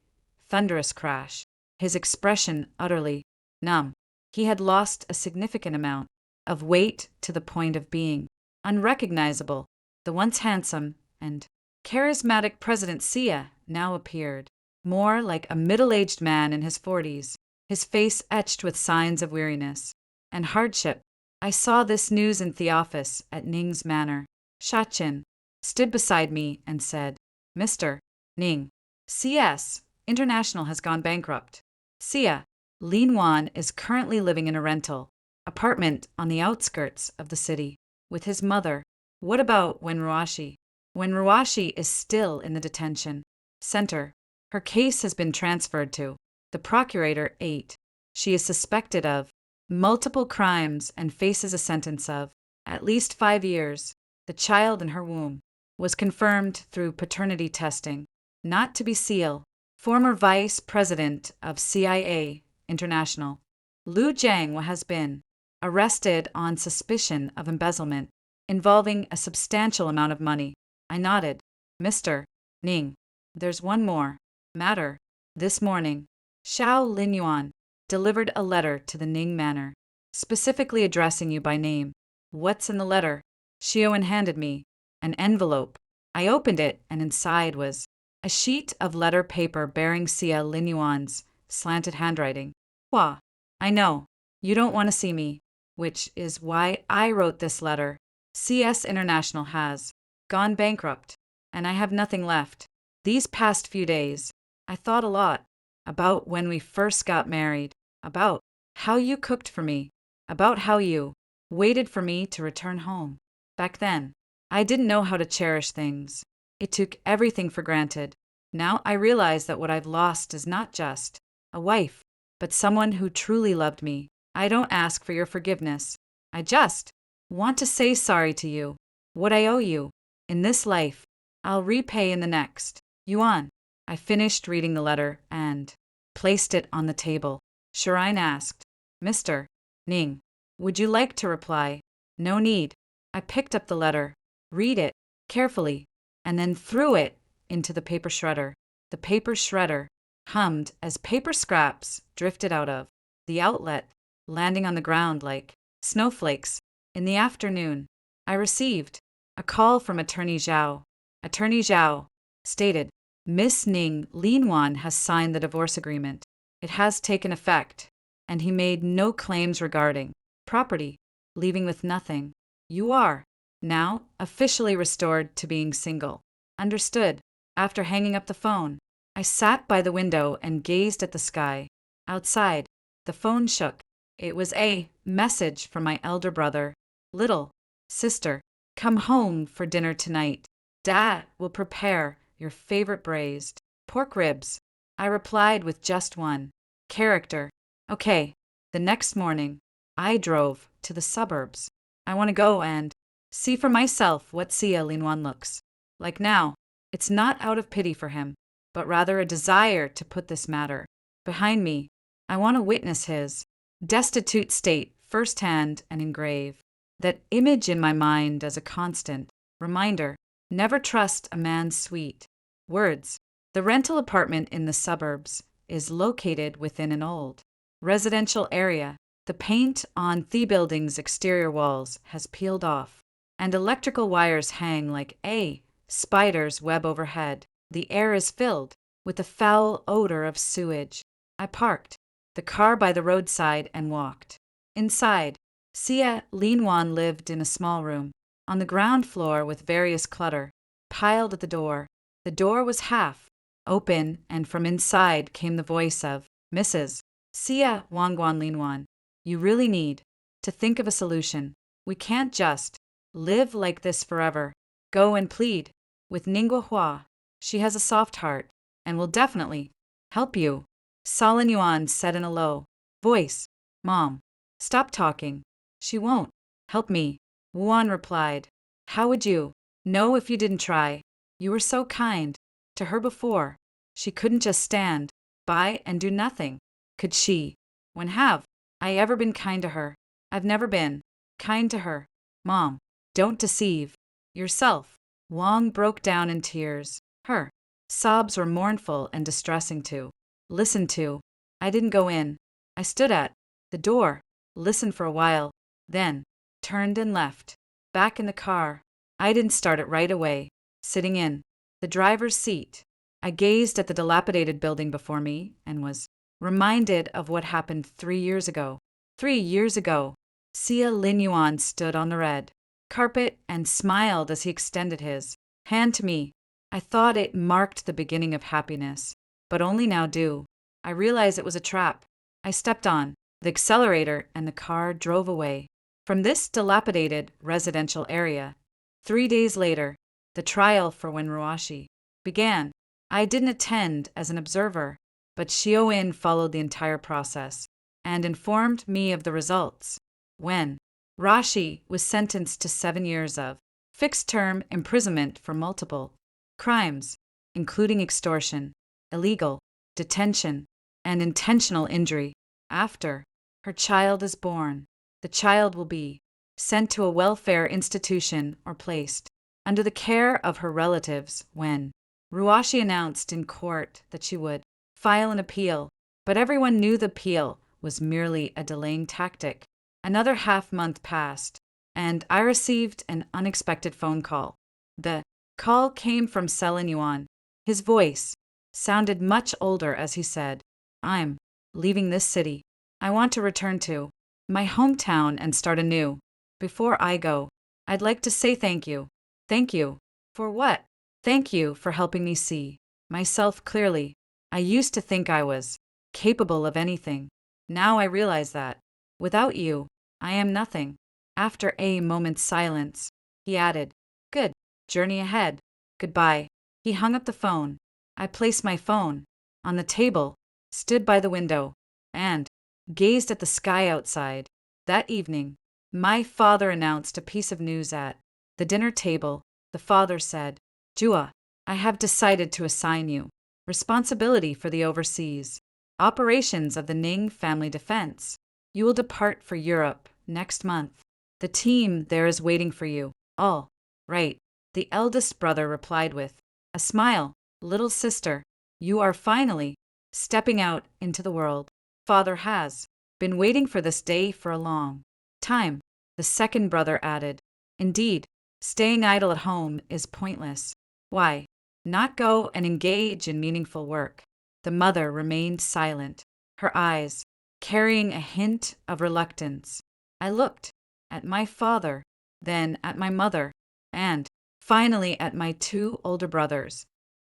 thunderous crash, his expression utterly numb. He had lost a significant amount of weight to the point of being unrecognizable. The once handsome and charismatic President Sia now appeared more like a middle-aged man in his 40s, his face etched with signs of weariness and hardship. I saw this news in the office at Ning's Manor. Shachin stood beside me and said, "Mr. Ning, CS International has gone bankrupt. Sia Linwan is currently living in a rental apartment on the outskirts of the city, with his mother. What about Wenruashi? Wenruashi is still in the detention center. Her case has been transferred to the Procurator 8. She is suspected of multiple crimes and faces a sentence of at least 5 years. The child in her womb was confirmed through paternity testing. Not to be Seal, former vice president of CIA International. Liu Jiang has been arrested on suspicion of embezzlement involving a substantial amount of money. I nodded. Mr. Ning, there's one more matter. This morning, Xiao Linyuan delivered a letter to the Ning Manor, specifically addressing you by name. What's in the letter? Xiaowen handed me an envelope. I opened it, and inside was a sheet of letter paper bearing Xia Linyuan's slanted handwriting. Hua, I know, you don't want to see me, which is why I wrote this letter. CS International has gone bankrupt, and I have nothing left. These past few days, I thought a lot about when we first got married, about how you cooked for me, about how you waited for me to return home. Back then, I didn't know how to cherish things. It took everything for granted. Now I realize that what I've lost is not just a wife, but someone who truly loved me. I don't ask for your forgiveness. I just want to say sorry to you. What I owe you in this life, I'll repay in the next. Yuan. I finished reading the letter and placed it on the table. Shirine asked, Mr. Ning, would you like to reply? No need. I picked up the letter, read it carefully, and then threw it into the paper shredder. The paper shredder hummed as paper scraps drifted out of the outlet, landing on the ground like snowflakes. In the afternoon, I received a call from Attorney Zhao. Attorney Zhao stated, Miss Ning Linwan has signed the divorce agreement. It has taken effect, and he made no claims regarding property, leaving with nothing. You are now officially restored to being single. Understood. After hanging up the phone, I sat by the window and gazed at the sky. Outside, the phone shook. It was a message from my elder brother. Little sister, come home for dinner tonight. Dad will prepare your favorite braised pork ribs. I replied with just one character. Okay. The next morning, I drove to the suburbs. I want to go and see for myself what Xia Linwan looks like now. It's not out of pity for him, but rather a desire to put this matter behind me. I want to witness his destitute state firsthand and engrave that image in my mind as a constant reminder. Never trust a man's sweet words. The rental apartment in the suburbs is located within an old residential area. The paint on the building's exterior walls has peeled off, and electrical wires hang like a spider's web overhead. The air is filled with the foul odor of sewage. I parked the car by the roadside and walked inside. Xia Linwan lived in a small room on the ground floor with various clutter piled at the door. The door was half open, and from inside came the voice of Mrs. Xia Wangguan Linwan. You really need to think of a solution. We can't just live like this forever. Go and plead with Ningguo Hua. She has a soft heart and will definitely help you. Solin Yuan said in a low voice. Mom, stop talking. She won't help me. Wuan replied. How would you know if you didn't try? You were so kind to her before. She couldn't just stand by and do nothing, could she? When have I ever been kind to her? I've never been kind to her. Mom, don't deceive yourself. Wang broke down in tears. Her sobs were mournful and distressing to listen to. I didn't go in. I stood at the door, listened for a while, then turned and left. Back in the car. I didn't start it right away. Sitting in the driver's seat, I gazed at the dilapidated building before me and was reminded of what happened 3 years ago. 3 years ago, Xia Linyuan stood on the red carpet and smiled as he extended his hand to me. I thought it marked the beginning of happiness, but only now do I realize it was a trap I stepped on. the accelerator, and the car drove away from this dilapidated residential area. 3 days later, the trial for Wenruashi began. I didn't attend as an observer, but Xiaoyin followed the entire process and informed me of the results. Wen Rashi was sentenced to 7 years of fixed-term imprisonment for multiple crimes, including extortion, illegal detention, and intentional injury. After her child is born, the child will be sent to a welfare institution or placed under the care of her relatives. When Ruashi announced in court that she would file an appeal, but everyone knew the appeal was merely a delaying tactic. Another half-month passed, and I received an unexpected phone call. The call came from Selin Yuan. His voice sounded much older as he said, "I'm leaving this city. I want to return to my hometown and start anew. Before I go, I'd like to say thank you." "Thank you? For what?" "Thank you for helping me see myself clearly. I used to think I was capable of anything. Now I realize that without you, I am nothing." After a moment's silence, he added, "Good journey ahead. Goodbye." He hung up the phone. I placed my phone on the table, stood by the window, and gazed at the sky outside. That evening, my father announced a piece of news at the dinner table. The father said, "Jua, I have decided to assign you responsibility for the overseas operations of the Ning family defense. You will depart for Europe next month. The team there is waiting for you." "All right," the eldest brother replied with a smile. "Little sister, you are finally stepping out into the world. Father has been waiting for this day for a long time." The second brother added, "Indeed, staying idle at home is pointless. Why not go and engage in meaningful work?" The mother remained silent, her eyes carrying a hint of reluctance. I looked at my father, then at my mother, and finally at my two older brothers.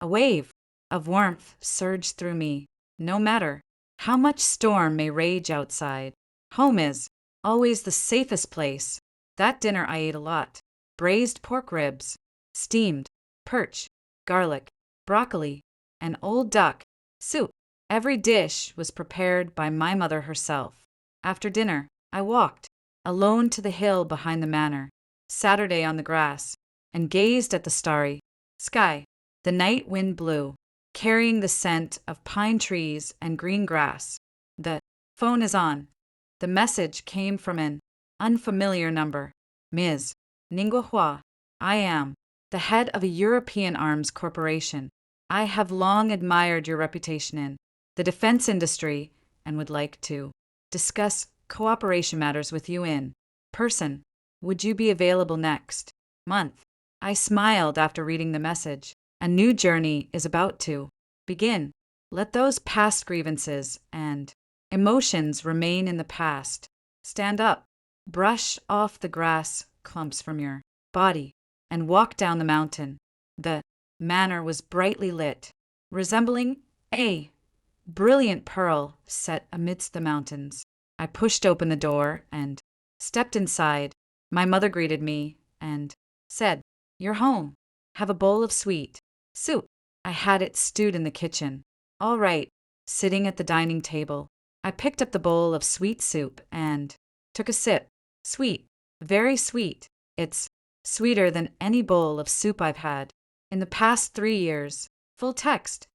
A wave of warmth surged through me. No matter how much storm may rage outside, home is always the safest place. That dinner I ate a lot. Braised pork ribs, steamed perch, garlic, broccoli, and old duck soup. Every dish was prepared by my mother herself. After dinner, I walked alone to the hill behind the manor, Saturday on the grass, and gazed at the starry sky. The night wind blew, carrying the scent of pine trees and green grass. The phone is on. The message came from an unfamiliar number. "Ms. Ningguahua, I am the head of a European arms corporation. I have long admired your reputation in the defense industry and would like to discuss cooperation matters with you in person. Would you be available next month?" I smiled after reading the message. A new journey is about to begin. Let those past grievances and emotions remain in the past. Stand up, brush off the grass clumps from your body, and walk down the mountain. The manor was brightly lit, resembling a brilliant pearl set amidst the mountains. I pushed open the door and stepped inside. My mother greeted me and said, "You're home. Have a bowl of sweet soup." I had it stewed in the kitchen. All right, sitting at the dining table, I picked up the bowl of sweet soup and took a sip. Sweet, very sweet. It's sweeter than any bowl of soup I've had in the past 3 years. Full text.